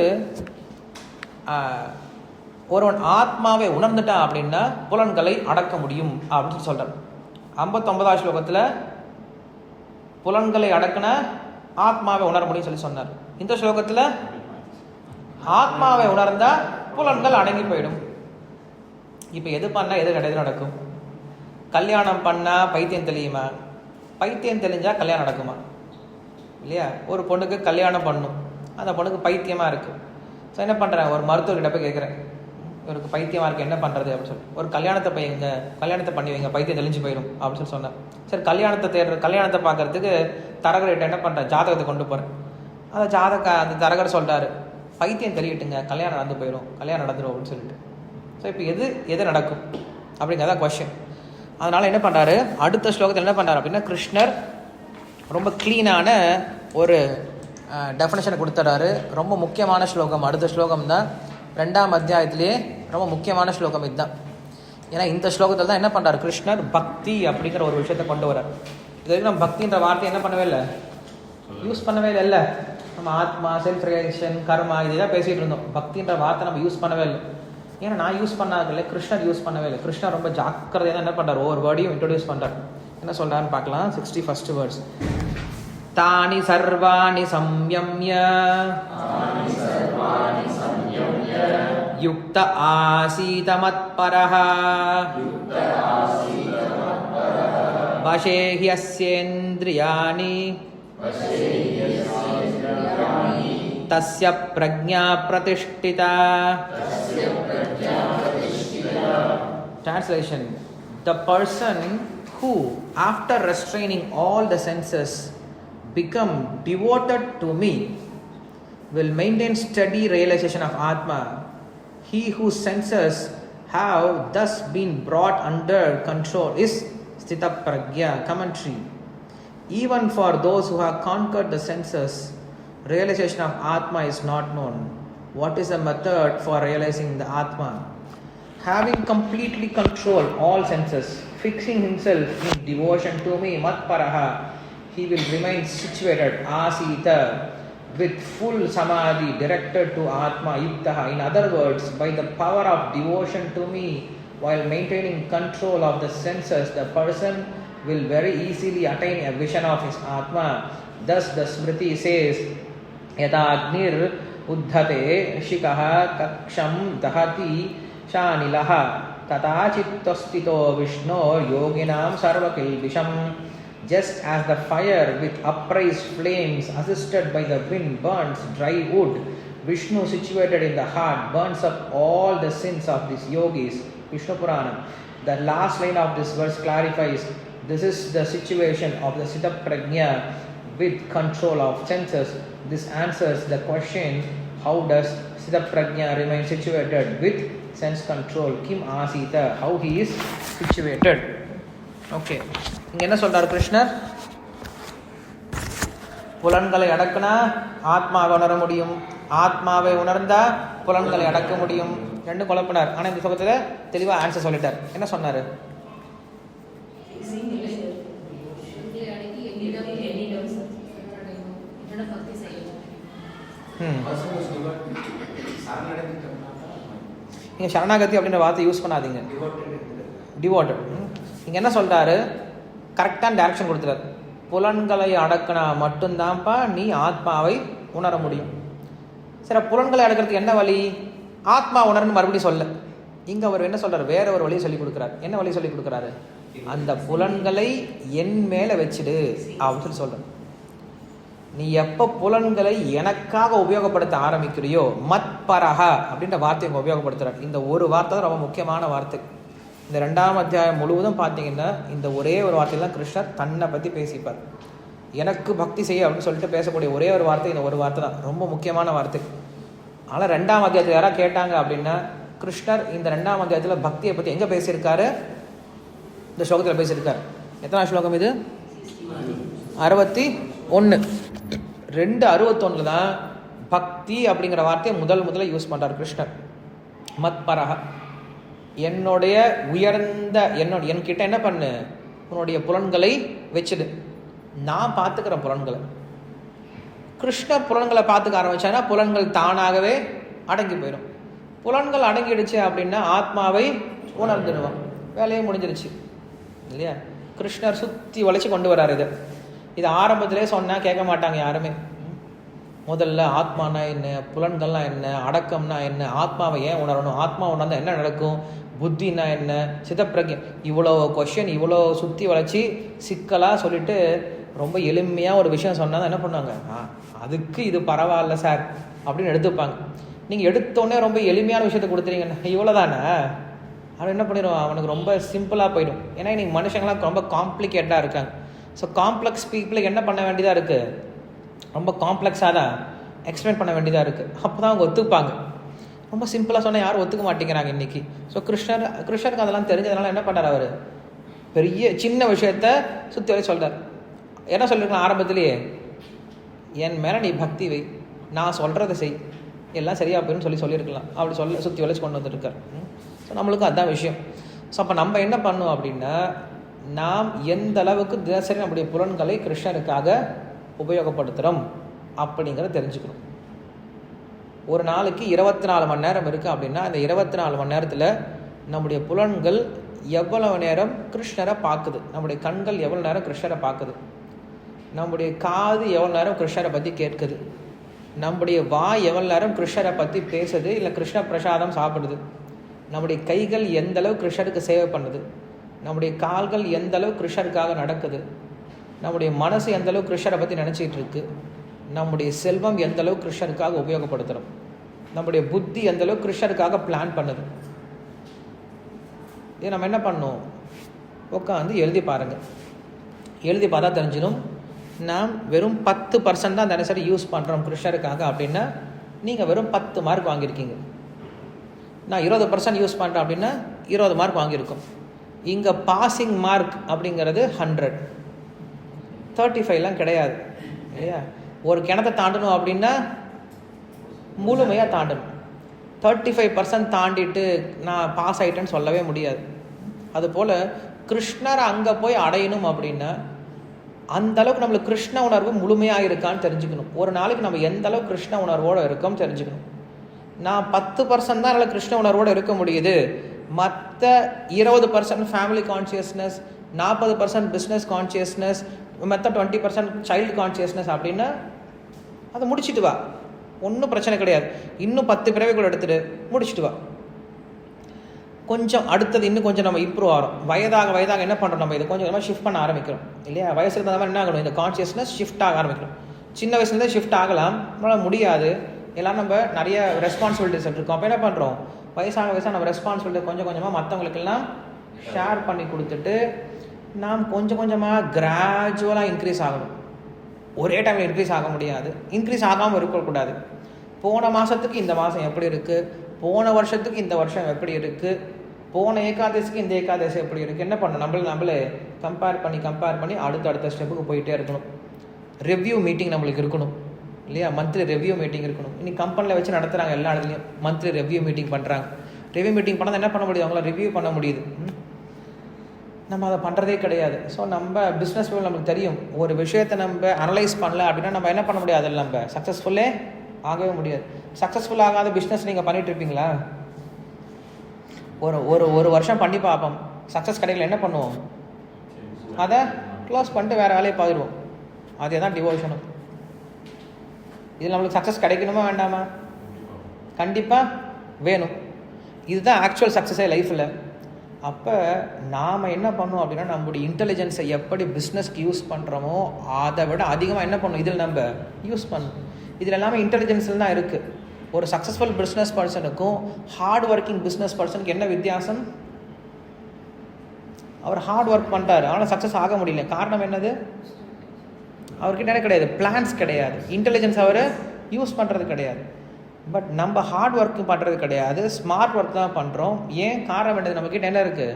ஒருவன் ஆத்மாவை உணர்ந்துட்டான் அப்படின்னா புலன்களை அடக்க முடியும் அப்படின்னு சொல்கிறார். 59ஆவது ஸ்லோகத்தில் புலன்களை அடக்கின ஆத்மாவை உணர முடியும்னு சொல்லி சொன்னார். இந்த ஸ்லோகத்தில் ஆத்மாவை உணர்ந்தா புலன்கள் அடங்கி போயிடும். இப்போ எது பண்ணால் எது நடக்கும், கல்யாணம் பண்ணால் பைத்தியம் தெளியுமா, பைத்தியம் தெளிஞ்சால் கல்யாணம் நடக்குமா இல்லையா. ஒரு பொண்ணுக்கு கல்யாணம் பண்ணும், அந்த பொண்ணுக்கு பைத்தியமாக இருக்குது. ஸோ என்ன பண்ணுறேன், ஒரு மருத்துவர்கிட்ட போய் கேட்குறேன், இவருக்கு பைத்தியமாக இருக்குது என்ன பண்ணுறது அப்படின்னு சொல்லிட்டு, ஒரு கல்யாணத்தை பண்ணி வைங்க, பைத்தியம் தெளிஞ்சு போயிடும் அப்படின்னு சொன்னேன். சரி, கல்யாணத்தை பார்க்கறதுக்கு தரகர்கிட்ட என்ன பண்ணுறேன், ஜாதகத்தை கொண்டு போகிறேன். அந்த தரகர் சொல்கிறாரு, பைத்தியம் தெளியிட்டுங்க, கல்யாணம் நடந்து போயிடும், கல்யாணம் நடந்துடும் அப்படின்னு சொல்லிட்டு. ஸோ இப்போ எது நடக்கும் அப்படிங்கிறதான் கொஸ்டின். அதனால் என்ன பண்ணுறாரு, அடுத்த ஸ்லோகத்தில் என்ன பண்ணுறாரு அப்படின்னா கிருஷ்ணர் ரொம்ப க்ளீனான ஒரு டெஃபினேஷனை கொடுத்துறாரு. ரொம்ப முக்கியமான ஸ்லோகம் அடுத்த ஸ்லோகம் தான், 2ஆம் அத்தியாயத்திலேயே ரொம்ப முக்கியமான ஸ்லோகம் இதுதான். ஏன்னா இந்த ஸ்லோகத்தில் தான் என்ன பண்ணுறாரு கிருஷ்ணர், பக்தி அப்படிங்கிற ஒரு விஷயத்தை கொண்டு வர்றார். இது வரைக்கும் நம்ம பக்தின்ற வார்த்தை என்ன பண்ணவே இல்லை, யூஸ் பண்ணவே இல்லை. நம்ம ஆத்மா, செல்ஃப் ரியலைசேஷன், கர்மா இதெல்லாம் பேசிகிட்டு இருந்தோம். பக்தின்ற வார்த்தை நம்ம யூஸ் பண்ணவே இல்லை. ஏன்னா நான் யூஸ் பண்ணாதில்லை, கிருஷ்ணர் யூஸ் பண்ணவே இல்லை. கிருஷ்ணர் ரொம்ப ஜாக்கிரதையாக தான் என்ன பண்ணுறார், ஒவ்வொரு வேர்டையும் இன்ட்ரோடியூஸ் பண்ணுறார். என்ன சொல்கிறான்னு பார்க்கலாம். 61st வேர்ட்ஸ், தானி சர்வாணி சம்யம்ய யுக்த ஆசீத மத்பரஹ வசே ஹ்யஸ்யேந்திரியாணி தஸ்ய பிரக்ஞா பிரதிஷ்டிதா. Translation: the person who, after restraining all the senses, become devoted to me will maintain steady realization of Atma. He whose senses have thus been brought under control is Sthita Pragya. Commentary: even for those who have conquered the senses, realization of Atma is not known. What is the method for realizing the Atma? Having completely controlled all senses, fixing himself in devotion to me, Matparaha, he will remain situated, Asita, with full samadhi directed to Atma Yuktaha. In other words, by the power of devotion to me, while maintaining control of the senses, the person will very easily attain a vision of his Atma. Thus the Smriti says, Yada Agnir உத்ததே ஷிகः கக்ஷம் தஹதி ஷானிலः ததா சித்தஸ்திதோ விஷ்ணோர் யோகினாம் சர்வகில்பிஷம். Just as the fire with upraised flames assisted by the wind burns dry wood, Vishnu situated in the heart burns up all the sins of these yogis. Vishnu Purana. The last line of this verse clarifies this is the situation of the Siddha Prajna with control of senses. This answers the question, how does Siddha Prajna remain situated with sense control? Kim Asita, how he is situated. Okay. இங்க என்ன சொல்றார் கிருஷ்ணர்? புலன்களை அடக்குனா ஆத்மாவை உணர முடியும், ஆத்மாவை உணர்ந்தா புலன்களை அடக்க முடியும். ரெண்டும் குழப்பினார். ஆனா இந்த சுகத்துல தெளிவா ஆன்சர் சொல்லிட்டார். என்ன சொன்னாரு? நீங்க சரணாகதி அப்படின்ற வார்த்தை யூஸ் பண்ணாதீங்க. டிவோட்டட். இங்க என்ன சொல்றாரு? கரெக்டான டைரக்ஷன் கொடுத்துறாரு. புலன்களை அடக்கினா மட்டும்தான்ப்பா நீ ஆத்மாவை உணர முடியும். சரி, புலன்களை அடக்கிறதுக்கு என்ன வழி? ஆத்மா உணர்ன்னு மறுபடியும் சொல்ல. இங்க அவர் என்ன சொல்றாரு? வேற ஒரு வழியை சொல்லி கொடுக்குறாரு. என்ன வழி சொல்லி கொடுக்குறாரு? அந்த புலன்களை என் மேல வச்சிடு அப்படின்னு சொல்லி சொல்ற. நீ எப்ப புலன்களை எனக்காக உபயோகப்படுத்த ஆரம்பிக்கிறியோ, மத்பரஹ அப்படின்ற வார்த்தையை உபயோகப்படுத்துறாரு. இந்த ஒரு வார்த்தை தான் ரொம்ப முக்கியமான வார்த்தை. இந்த 2ஆம் அத்தியாயம் முழுவதும் பார்த்தீங்கன்னா இந்த ஒரே ஒரு வார்த்தை தான் கிருஷ்ணர் தன்னை பற்றி பேசிப்பார். எனக்கு பக்தி செய்ய அப்படின்னு சொல்லிட்டு பேசக்கூடிய ஒரே ஒரு வார்த்தை இந்த ஒரு வார்த்தை தான், ரொம்ப முக்கியமான வார்த்தை. ஆனால் 2ஆம் அத்தியாயத்தில் யாராவது கேட்டாங்க அப்படின்னா கிருஷ்ணர் இந்த 2ஆம் அத்தியாயத்தில் பக்தியை பற்றி எங்கே பேசியிருக்காரு? இந்த ஸ்லோகத்தில் பேசியிருக்காரு. எத்தனாம் ஸ்லோகம் இது? 61. 2:61 தான் பக்தி அப்படிங்கிற வார்த்தையை முதல்ல யூஸ் பண்ணுறார் கிருஷ்ணர். மத்பரஹ, என்னுடைய உயர்ந்த என்கிட்ட என்ன பண்ணு, உன்னுடைய புலன்களை வச்சுடு, நான் பார்த்துக்கிறேன் புலன்களை. கிருஷ்ணர் புலன்களை பார்த்துக்க ஆரம்பிச்சானா புலன்கள் தானாகவே அடங்கி போயிடும். புலன்கள் அடங்கிடுச்சு அப்படின்னா ஆத்மாவை உணர்ந்துடுவான், வேலையை முடிஞ்சிருச்சு இல்லையா? கிருஷ்ணர் சுற்றி வளைச்சு கொண்டு வர்றாரு. இது ஆரம்பத்திலே சொன்னால் கேட்க மாட்டாங்க யாருமே. முதல்ல ஆத்மானா என்ன, புலன்கள்லாம் என்ன, அடக்கம்னா என்ன, ஆத்மாவை ஏன் உணரணும், ஆத்மா உணர்ந்தால் என்ன நடக்கும், புத்தினா என்ன, சிதப்பிரஜை, இவ்வளோ கொஷின் இவ்வளோ சுற்றி வளைச்சி சிக்கலாக சொல்லிட்டு ரொம்ப எளிமையாக ஒரு விஷயம் சொன்னால் என்ன பண்ணுவாங்க? அதுக்கு இது பரவாயில்ல சார் அப்படின்னு எடுத்துப்பாங்க. நீங்கள் எடுத்தோடனே ரொம்ப எளிமையான விஷயத்தை கொடுத்துறீங்கன்னா இவ்வளோ தானே, அவன் என்ன பண்ணிடுவான்? அவனுக்கு ரொம்ப சிம்பிளாக போயிடும். ஏன்னா இன்றைக்கி மனுஷங்களாம் ரொம்ப காம்ப்ளிகேட்டாக இருக்காங்க. ஸோ காம்ப்ளெக்ஸ் பீப்புளுக்கு என்ன பண்ண வேண்டியதாக இருக்குது? ரொம்ப காம்ப்ளெக்ஸாக தான் எக்ஸ்பிளைன் பண்ண வேண்டியதாக இருக்குது. அப்போ தான் அவங்க ஒத்துப்பாங்க. ரொம்ப சிம்பிளாக சொன்னால் யாரும் ஒத்துக்க மாட்டேங்கிறாங்க இன்றைக்கி. ஸோ கிருஷ்ணருக்கு அதெல்லாம் தெரிஞ்சதுனால என்ன பண்ணுறார்? அவர் பெரிய சின்ன விஷயத்த சுற்றி வரை சொல்கிறார். என்ன சொல்லியிருக்கலாம் ஆரம்பத்திலேயே? என் மேலே நீ பக்தி வை, நான் சொல்கிறத செய், எல்லாம் சரியா போயின்னு சொல்லியிருக்கலாம். அப்படி சுற்றி வளைச்சு கொண்டு வந்துருக்கார். ஸோ நம்மளுக்கும் அதுதான் விஷயம். ஸோ அப்போ நம்ம என்ன பண்ணோம் அப்படின்னா, நாம் எந்த அளவுக்கு தினசரி நம்முடைய புலன்களை கிருஷ்ணருக்காக உபயோகப்படுத்துகிறோம் அப்படிங்கிறத தெரிஞ்சுக்கணும். ஒரு நாளைக்கு 24 மணி நேரம் இருக்குது அப்படின்னா அந்த 24 மணி நேரத்தில் நம்முடைய புலன்கள் எவ்வளவு நேரம் கிருஷ்ணரை பார்க்குது, நம்முடைய கண்கள் எவ்வளோ நேரம் கிருஷ்ணரை பார்க்குது, நம்முடைய காது எவ்வளோ நேரம் கிருஷ்ணரை பற்றி கேட்குது, நம்முடைய வாய் எவ்வளோ நேரம் கிருஷ்ணரை பற்றி பேசுது இல்லை கிருஷ்ண பிரசாதம் சாப்பிடுது, நம்முடைய கைகள் எந்த அளவு கிருஷ்ணருக்கு சேவை பண்ணுது, நம்முடைய கால்கள் எந்த அளவு கிருஷ்ணருக்காக நடக்குது, நம்முடைய மனசு எந்த அளவு கிருஷ்ணரை பற்றி நினச்சிக்கிட்டு இருக்கு, நம்முடைய செல்வம் எந்த அளவு கிருஷ்ணருக்காக உபயோகப்படுத்துகிறோம், நம்முடைய புத்தி எந்த அளவு கிருஷ்ணருக்காக பிளான் பண்ணுது. இது நம்ம என்ன பண்ணணும்? உட்காந்து எழுதி பாருங்கள். எழுதி பார்த்தா தெரிஞ்சிடும். நாம் வெறும் 10% தான் தினசரி யூஸ் பண்ணுறோம் கிருஷ்ணருக்காக அப்படின்னா நீங்கள் வெறும் 10 மார்க் வாங்கியிருக்கீங்க. நான் 20% யூஸ் பண்ணுறேன் அப்படின்னா 20 மார்க் வாங்கியிருக்கோம். இங்கே பாசிங் மார்க் அப்படிங்கிறது 100, 35லாம் கிடையாது இல்லையா? ஒரு கிணத்தை தாண்டணும் அப்படின்னா முழுமையாக தாண்டணும். 35% தாண்டிட்டு நான் பாஸ் ஆகிட்டேன்னு சொல்லவே முடியாது. அதுபோல் கிருஷ்ணரை அங்கே போய் அடையணும் அப்படின்னா அந்த அளவுக்கு நம்மளுக்கு கிருஷ்ண உணர்வு முழுமையாக இருக்கான்னு தெரிஞ்சுக்கணும். ஒரு நாளைக்கு நம்ம எந்த அளவுக்கு கிருஷ்ண உணர்வோடு இருக்கோம் தெரிஞ்சுக்கணும். நான் 10% தான் என்னால் கிருஷ்ண உணர்வோடு இருக்க முடியுது, மற்ற 20% ஃபேமிலி கான்ஷியஸ்னஸ், 40% பிஸ்னஸ் கான்ஷியஸ்னஸ், மற்ற 20% சைல்டு கான்ஷியஸ்னஸ் அப்படின்னா அதை முடிச்சுட்டு வா. ஒன்றும் பிரச்சனை கிடையாது. இன்னும் 10 பிறவைகள் எடுத்துட்டு முடிச்சுட்டு வா. கொஞ்சம் அடுத்தது இன்னும் கொஞ்சம் நம்ம இம்ப்ரூவ் ஆகிறோம். வயதாக என்ன பண்ணுறோம், நம்ம இதை கொஞ்சம் கொஞ்சமாக ஷிஃப்ட் பண்ண ஆரம்பிக்கிறோம் இல்லையா? வயசுக்கு தகுந்த மாதிரி என்ன ஆகணும், இந்த கான்ஷியஸ்னஸ் ஷிஃப்ட் ஆக ஆரம்பிக்கணும். சின்ன வயசுலேருந்தே ஷிஃப்ட் ஆகலாம், நம்மளால் முடியாது. எல்லாம் நம்ம நிறைய ரெஸ்பான்சிபிலிட்டிஸ் இருக்கும். அப்போ என்ன பண்ணுறோம், வயசாக நம்ம ரெஸ்பான்சிபிலிட்டி கொஞ்சம் கொஞ்சமாக மற்றவங்களுக்கெல்லாம் ஷேர் பண்ணி கொடுத்துட்டு நாம் கொஞ்சம் கொஞ்சமாக கிராஜுவலாக இன்க்ரீஸ் ஆகணும். ஒரே டைமில் இன்க்ரீஸ் ஆக முடியாது, இன்க்ரீஸ் ஆகாமல் இருக்கக்கூடாது. போன மாதத்துக்கு இந்த மாதம் எப்படி இருக்குது, போன வருஷத்துக்கு இந்த வருஷம் எப்படி இருக்குது, போன ஏகாதசிக்கு இந்த ஏகாதசி எப்படி இருக்குது, என்ன பண்ணணும், நம்மளே கம்பேர் பண்ணி அடுத்த ஸ்டெப்புக்கு போயிட்டே இருக்கணும். ரிவ்யூ மீட்டிங் நம்மளுக்கு இருக்கணும் இல்லையா? மந்த்லி ரிவ்யூ மீட்டிங் இருக்கணும். இன்னைக்கு கம்பெனியில் வச்சு நடத்துகிறாங்க, எல்லா இடத்துலையும் மந்த்லி ரிவ்யூ மீட்டிங் பண்ணுறாங்க. ரிவ்யூ மீட்டிங் பண்ணால் என்ன பண்ண முடியுது, அவங்கள ரிவ்யூ பண்ண முடியுது. நம்ம அதை பண்ணுறதே கிடையாது. ஸோ நம்ம பிஸ்னஸ் நமக்கு தெரியும், ஒரு விஷயத்தை நம்ம அனலைஸ் பண்ணல அப்படின்னா நம்ம என்ன பண்ண முடியாது, அதில் நம்ம சக்ஸஸ்ஃபுல்லே ஆகவே முடியாது. சக்ஸஸ்ஃபுல் ஆகாத பிஸ்னஸ் நீங்கள் பண்ணிட்டு இருப்பீங்களா? ஒரு வருஷம் பண்ணி பார்ப்போம், சக்ஸஸ் கிடைக்கல, என்ன பண்ணுவோம், அதை க்ளோஸ் பண்ணிட்டு வேறு வேலையை பார்த்துடுவோம். அதே தான் டிவோஷனும். இதில் நம்மளுக்கு சக்ஸஸ் கிடைக்கணுமா வேண்டாமா? கண்டிப்பாக வேணும். இதுதான் ஆக்சுவல் சக்ஸஸே லைஃப்பில். அப்போ நாம் என்ன பண்ணோம் அப்படின்னா, நம்மளுடைய இன்டெலிஜென்ஸை எப்படி பிஸ்னஸ்க்கு யூஸ் பண்ணுறோமோ அதை விட அதிகமாக என்ன பண்ணணும், இதில் நம்ம யூஸ் பண்ணணும். இதில் எல்லாமே இன்டெலிஜென்ஸில் தான் இருக்குது. ஒரு சக்ஸஸ்ஃபுல் பிஸ்னஸ் பர்சனுக்கும் ஹார்ட் ஒர்க்கிங் பிஸ்னஸ் பர்சனுக்கு என்ன வித்தியாசம்? அவர் ஹார்ட் ஒர்க் பண்ணுறாரு, ஆனால் சக்ஸஸ் ஆக முடியல. காரணம் என்னது? அவர்கிட்ட என்ன கிடையாது, பிளான்ஸ் கிடையாது, இன்டெலிஜென்ஸ் அவர் யூஸ் பண்ணுறது கிடையாது. பட் நம்ம ஹார்ட் ஒர்க்கு பண்ணுறது கிடையாது, ஸ்மார்ட் ஒர்க் தான் பண்ணுறோம். ஏன் காரணம் என்னது, நம்மக்கிட்ட என்ன இருக்குது,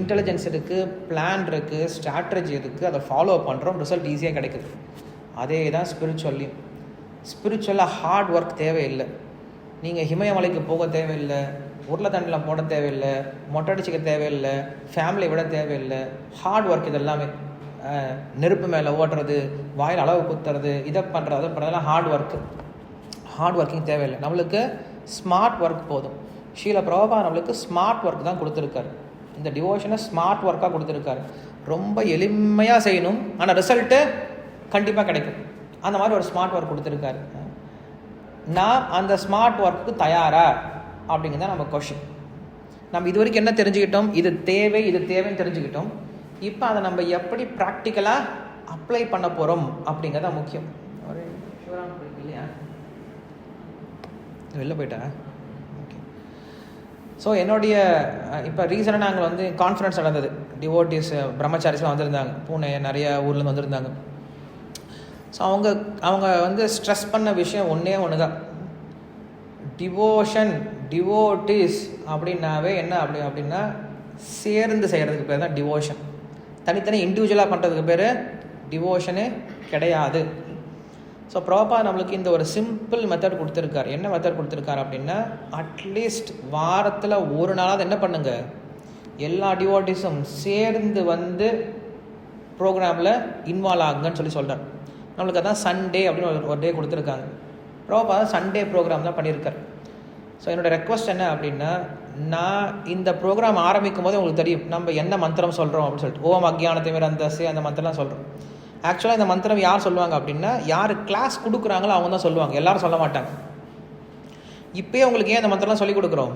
இன்டெலிஜென்ஸ் இருக்குது, பிளான் இருக்குது, ஸ்ட்ராட்டஜி இருக்குது, அதை ஃபாலோ பண்ணுறோம், ரிசல்ட் ஈஸியாக கிடைக்குது. அதே தான் ஸ்பிரிச்சுவல்லையும். ஸ்பிரிச்சுவலாக ஹார்ட் ஒர்க் தேவையில்லை. நீங்கள் இமயமலைக்கு போக தேவையில்லை, உருளைத்தண்டில் போட தேவையில்லை, மொட்டை அடிச்சிக்க தேவையில்லை, ஃபேமிலியை விட தேவையில்லை. ஹார்ட் ஒர்க் இது எல்லாமே. நெருப்பு மேலே ஓட்டுறது, வாயில் அளவு குத்துறது, இதை பண்ணுறது, அதை பண்ணுறதெல்லாம் ஹார்ட் ஒர்க்கு. ஹார்ட் ஒர்க்கிங் தேவையில்லை, நம்மளுக்கு ஸ்மார்ட் ஒர்க் போதும். ஷீல பிரபா நம்மளுக்கு ஸ்மார்ட் ஒர்க் தான் கொடுத்துருக்காரு. இந்த டிவோஷனை ஸ்மார்ட் ஒர்க்காக கொடுத்துருக்காரு. ரொம்ப எளிமையாக செய்யணும், ஆனால் ரிசல்ட்டு கண்டிப்பாக கிடைக்கும். அந்த மாதிரி ஒரு ஸ்மார்ட் ஒர்க் கொடுத்துருக்காரு. நான் அந்த ஸ்மார்ட் ஒர்க்கு தயாரா அப்படிங்கிறத நம்ம கொஷின். நம்ம இது வரைக்கும் என்ன தெரிஞ்சுக்கிட்டோம், இது தேவைன்னு தெரிஞ்சுக்கிட்டோம். இப்போ அதை நம்ம எப்படி ப்ராக்டிக்கலாக அப்ளை பண்ண போகிறோம் அப்படிங்கிறத முக்கியம். ஒரு இல்லையா, வெளில போயிட்டேன். ஓகே. ஸோ என்னுடைய இப்போ ரீசனாக நாங்கள் வந்து கான்ஃபரன்ஸ் நடந்தது, டிவோட்டிஸ் பிரம்மச்சாரிஸ்லாம் வந்திருந்தாங்க, பூனே நிறைய ஊர்லேருந்து வந்திருந்தாங்க. ஸோ அவங்க வந்து ஸ்ட்ரெஸ் பண்ண விஷயம் ஒன்று தான், டிவோட்டிஸ் அப்படின்னாவே என்ன அப்படின்னா சேர்ந்து செய்கிறதுக்கு பேர் தான் டிவோஷன். தனித்தனி இண்டிவிஜுவலாக பண்ணுறதுக்கு பேர் டிவோஷனே கிடையாது. ஸோ ப்ராப்பா நம்மளுக்கு இந்த ஒரு சிம்பிள் மெத்தட் கொடுத்துருக்காரு. என்ன மெத்தட் கொடுத்துருக்காரு அப்படின்னா, அட்லீஸ்ட் வாரத்தில் ஒரு நாளாவது என்ன பண்ணுங்க, எல்லா டிவோட்டிஸும் சேர்ந்து வந்து ப்ரோக்ராமில் இன்வால்வ் ஆகுங்கன்னு சொல்கிறார். நம்மளுக்கு அதான் சண்டே அப்படின்னு ஒரு டே கொடுத்துருக்காங்க. ப்ராப்பா சண்டே ப்ரோக்ராம் தான் பண்ணியிருக்கார். ஸோ என்னோடய ரெக்வஸ்ட் என்ன அப்படின்னா, நான் இந்த ப்ரோக்ராம் ஆரம்பிக்கும் போது உங்களுக்கு தெரியும் நம்ம என்ன மந்திரம் சொல்கிறோம் அப்படின்னு சொல்லிட்டு, ஓம் அக்ஞானத்தை மேலே அந்த மந்திரம்லாம் சொல்கிறோம். ஆக்சுவலாக இந்த மந்திரம் யார் சொல்லுவாங்க அப்படின்னா, யார் கிளாஸ் கொடுக்குறாங்களோ அவங்க தான் சொல்லுவாங்க, எல்லாரும் சொல்ல மாட்டாங்க. இப்போயே உங்களுக்கு ஏன் இந்த மந்திரம்லாம் சொல்லிக் கொடுக்குறோம்,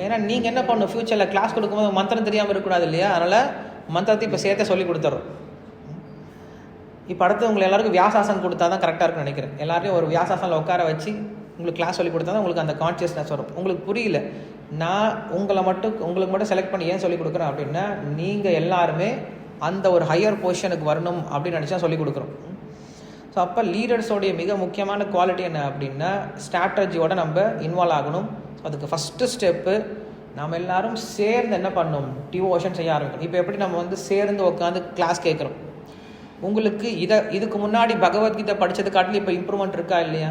ஏன்னா நீங்கள் என்ன பண்ணணும், ஃப்யூச்சரில் கிளாஸ் கொடுக்கும்போது மந்திரம் தெரியாமல் இருக்கக்கூடாது இல்லையா? அதனால் மந்திரத்தை இப்போ சேர்த்து சொல்லி கொடுத்துட்றோம். இப்போ அடுத்து உங்களுக்கு எல்லாருக்கும் வியாசாசன் கொடுத்தா தான் கரெக்டாக இருக்குன்னு நினைக்கிறேன். எல்லாரையும் ஒரு வியாசாசனில் உட்கார வச்சு உங்களுக்கு கிளாஸ் சொல்லி கொடுத்தா தான் உங்களுக்கு அந்த கான்ஷியஸ்னஸ் வரும். உங்களுக்கு புரியல, நான் உங்களுக்கு மட்டும் செலக்ட் பண்ணி ஏன் சொல்லிக் கொடுக்குறேன் அப்படின்னா, நீங்கள் எல்லாருமே அந்த ஒரு ஹையர் பொசிஷனுக்கு வரணும் அப்படின்னு நினச்சா சொல்லிக் கொடுக்குறோம். ஸோ அப்போ லீடர்ஸோடைய மிக முக்கியமான குவாலிட்டி என்ன அப்படின்னா, ஸ்ட்ராட்டஜியோட நம்ம இன்வால்வ் ஆகணும். ஸோ அதுக்கு ஃபஸ்ட்டு ஸ்டெப்பு நம்ம எல்லாரும் சேர்ந்து என்ன பண்ணணும், டிவோஷன் செய்ய ஆரம்பிக்கணும். இப்போ எப்படி நம்ம வந்து சேர்ந்து உட்காந்து கிளாஸ் கேட்குறோம், உங்களுக்கு இதுக்கு முன்னாடி பகவத்கீதை படித்தது காட்டிலும் இப்போ இம்ப்ரூவ்மெண்ட் இருக்கா இல்லையா?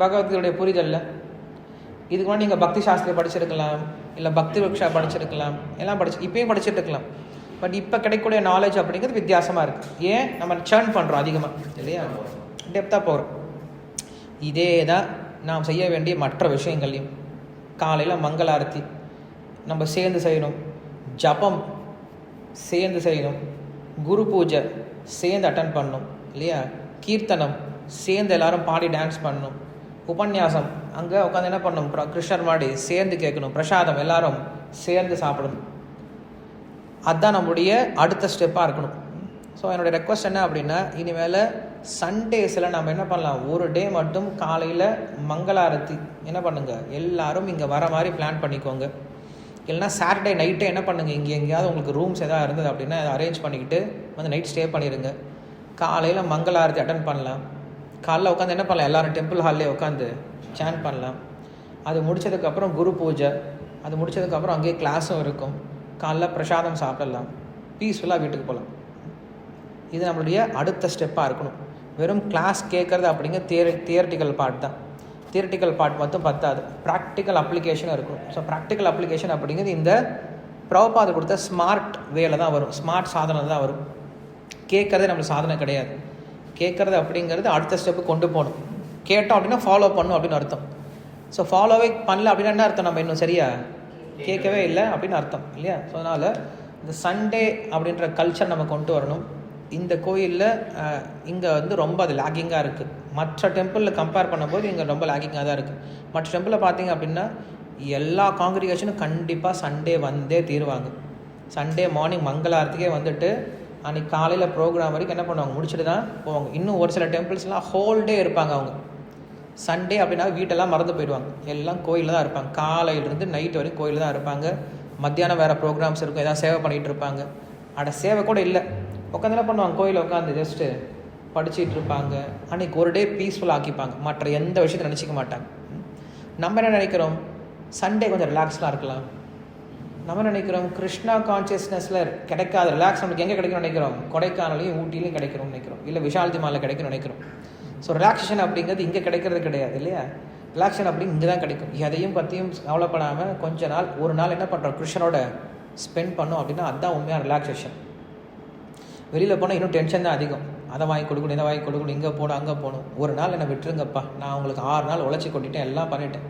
பகவத்கீதையுடைய புரிதலில் இதுக்கு முன்னாடி நீங்கள் பக்தி சாஸ்திரி படிச்சிருக்கலாம், இல்லை பக்தி விக்ஷா படிச்சிருக்கலாம், எல்லாம் இப்பயும் படிச்சுட்டு இருக்கலாம். பட் இப்போ கிடைக்கக்கூடிய நாலேஜ் அப்படிங்கிறது வித்தியாசமாக இருக்குது. ஏன் நம்ம சேர்ன் பண்ணுறோம் அதிகமாக இல்லையா, டெப்த்தாக போகிறோம். இதே தான் நாம் செய்ய வேண்டிய மற்ற விஷயங்கள்லையும். காலையில் மங்களாரத்தி நம்ம சேர்ந்து செய்யணும், ஜபம் சேர்ந்து செய்யணும், குரு பூஜை சேர்ந்து அட்டன் பண்ணணும் இல்லையா, கீர்த்தனம் சேர்ந்து எல்லாரும் பாடி டான்ஸ் பண்ணணும். உபன்யாசம் அங்கே உட்காந்து என்ன பண்ணணும், கிருஷ்ணர் மாடி சேர்ந்து கேட்கணும். பிரசாதம் எல்லாரும் சேர்ந்து சாப்பிடணும். அதுதான் நம்முடைய அடுத்த ஸ்டெப்பாக இருக்கணும். ஸோ என்னுடைய ரெக்வஸ்ட் என்ன அப்படின்னா, இனிமேல் சண்டேஸில் நம்ம என்ன பண்ணலாம், ஒரு டே மட்டும் காலையில் மங்களாரத்தி என்ன பண்ணுங்கள், எல்லாரும் இங்கே வர மாதிரி பிளான் பண்ணிக்கோங்க. இல்லைனா சாட்டர்டே நைட்டே என்ன பண்ணுங்கள், இங்கே எங்கேயாவது உங்களுக்கு ரூம்ஸ் எதாவது இருந்தது அப்படின்னா அதை அரேஞ்ச் பண்ணிக்கிட்டு வந்து நைட் ஸ்டே பண்ணிடுங்க. காலையில் மங்களாரத்தி அட்டன் பண்ணலாம். காலைல உட்காந்து என்ன பண்ணலாம், எல்லோரும் டெம்பிள் ஹால்லே உட்காந்து சேன் பண்ணலாம். அது முடித்ததுக்கப்புறம் குரு பூஜை, அது முடித்ததுக்கப்புறம் அங்கேயே கிளாஸும் இருக்கும். காலைல பிரசாதம் சாப்பிடலாம், பீஸ்ஃபுல்லாக வீட்டுக்கு போகலாம். இது நம்மளுடைய அடுத்த ஸ்டெப்பாக இருக்கணும். வெறும் கிளாஸ் கேட்குறது அப்படிங்க தியரட்டிக்கல் பார்ட் தான். தியரட்டிக்கல் பார்ட் மட்டும் பத்தாது, ப்ராக்டிக்கல் அப்ளிகேஷனும் இருக்கணும். ஸோ ப்ராக்டிக்கல் அப்ளிகேஷன் அப்படிங்கிறது இந்த பிரபுபாதர் கொடுத்த ஸ்மார்ட் வேல தான் வரும், ஸ்மார்ட் சாதனை தான் வரும். கேட்குறதே நம்மளுக்கு சாதனை கிடையாது. கேட்குறது அப்படிங்கிறது அடுத்த ஸ்டெப்பு கொண்டு போகணும். கேட்டோம் அப்படின்னா ஃபாலோ பண்ணணும் அப்படின்னு அர்த்தம். ஸோ ஃபாலோவே பண்ணல அப்படின்னா என்ன அர்த்தம், நம்ம இன்னும் சரியா கேட்கவே இல்லை அப்படின்னு அர்த்தம் இல்லையா? ஸோ அதனால் இந்த சண்டே அப்படின்ற கல்ச்சர் நம்ம கொண்டு வரணும். இந்த கோயிலில் இங்கே வந்து ரொம்ப அது லேக்கிங்காக இருக்குது. மற்ற டெம்பிளில் கம்பேர் பண்ணும்போது இங்கே ரொம்ப லேக்கிங்காக தான் இருக்குது. மற்ற டெம்பிளில் பார்த்தீங்க அப்படின்னா எல்லா காங்கிரிகேஷனும் கண்டிப்பாக சண்டே வந்தே தீருவாங்க. சண்டே மார்னிங் மங்களாரத்துக்கே வந்துட்டு அன்றைக்கி காலையில் ப்ரோக்ராம் வரைக்கும் என்ன பண்ணுவாங்க, முடிச்சுட்டு தான் போவாங்க. இன்னும் ஒரு சில டெம்பிள்ஸ்லாம் ஹோல் டே இருப்பாங்க. அவங்க சண்டே அப்படின்னா வீட்டெல்லாம் மறந்து போயிடுவாங்க, எல்லாம் கோயிலில் தான் இருப்பாங்க. காலையிலேருந்து நைட்டு வரைக்கும் கோயிலில் தான் இருப்பாங்க. மத்தியானம் வேறு ப்ரோக்ராம்ஸ் இருக்கும், எதாவது சேவை பண்ணிகிட்டு இருப்பாங்க. அட சேவை கூட இல்லை, உட்காந்து என்ன பண்ணுவாங்க, கோயிலில் உட்காந்து ஜஸ்ட்டு படிச்சுட்டு இருப்பாங்க. அன்றைக்கி ஒரு டே பீஸ்ஃபுல்லாக ஆக்கிப்பாங்க, மற்ற எந்த விஷயத்தையும் நினச்சிக்க மாட்டாங்க. நம்ம என்ன நினைக்கிறோம், சண்டே கொஞ்சம் ரிலாக்ஸ்டாக இருக்கலாம். நம்ம நினைக்கிறோம் கிருஷ்ணா கான்சியஸ்னஸில் கிடைக்காத ரிலாக்ஸ் நமக்கு எங்கே கிடைக்கணும்னு நினைக்கிறோம், கொடைக்கானலையும் ஊட்டிலையும் கிடைக்கணும்னு நினைக்கிறோம், இல்லை விஷால்தி மாலில் கிடைக்கணும்னு நினைக்கிறோம். ஸோ ரிலாக்ஸேஷன் அப்படிங்கிறது இங்கே கிடைக்கிறது கிடையாது இல்லையா? ரிலாக்ஸேஷன் அப்படி இங்கே தான் கிடைக்கும். எதையும் பற்றியும் கவலைப்படாமல் கொஞ்ச நாள், ஒரு நாள் என்ன பண்ணுறோம், கிருஷ்ணனோட ஸ்பெண்ட் பண்ணோம் அப்படின்னா அதுதான் உண்மையாக ரிலாக்ஸேஷன். வெளியில் போனால் இன்னும் டென்ஷன் தான் அதிகம். அதை வாங்கி கொடுக்கணும், இதை வாங்கி கொடுக்கணும், இங்கே போகணும், அங்கே போகணும். ஒரு நாள் என்னை விட்டுருங்கப்பா, நான் உங்களுக்கு 6 நாள் உழைச்சி கொட்டிட்டேன், எல்லாம் பண்ணிட்டேன்,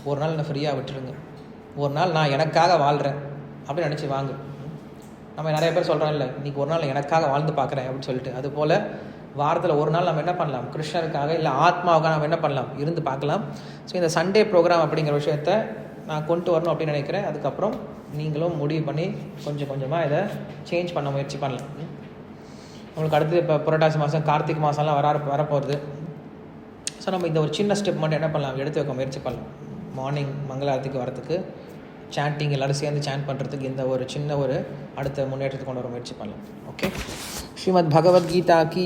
ஒரு நாள் என்னை ஃப்ரீயாக விட்டுருங்க, ஒரு நாள் நான் எனக்காக வாழ்கிறேன் அப்படின்னு நினச்சி வாங்க. நம்ம நிறைய பேர் சொல்கிறோம் இல்லை, இன்றைக்கி ஒரு நாள் எனக்காக வாழ்ந்து பார்க்குறேன் அப்படின்னு சொல்லிட்டு. அதுபோல் வாரத்தில் ஒரு நாள் நம்ம என்ன பண்ணலாம், கிருஷ்ணருக்காக இல்லை ஆத்மாவுக்காக நம்ம என்ன பண்ணலாம், இருந்து பார்க்கலாம். ஸோ இந்த சண்டே ப்ரோக்ராம் அப்படிங்கிற விஷயத்த நான் கொண்டு வரணும் அப்படின்னு நினைக்கிறேன். அதுக்கப்புறம் நீங்களும் முடிவு பண்ணி கொஞ்சம் கொஞ்சமாக இதை சேஞ்ச் பண்ண முயற்சி பண்ணலாம். உங்களுக்கு அடுத்து இப்போ புரட்டாசி மாதம், கார்த்திகை மாதம்லாம் வரப்போகுது. ஸோ நம்ம இந்த ஒரு சின்ன ஸ்டெப் மட்டும் என்ன பண்ணலாம், எடுத்து வைக்க முயற்சி பண்ணலாம். மார்னிங் மங்களாரத்துக்கு வரத்துக்கு, சாண்டிங் எல்லோரும் சேர்ந்து சாண்ட் பண்ணுறதுக்கு இந்த ஒரு சின்ன ஒரு அடுத்த முன்னேற்றத்தை கொண்டு வர முயற்சி பண்ணலாம். ஓகே, ஸ்ரீமத் பகவத்கீதா கி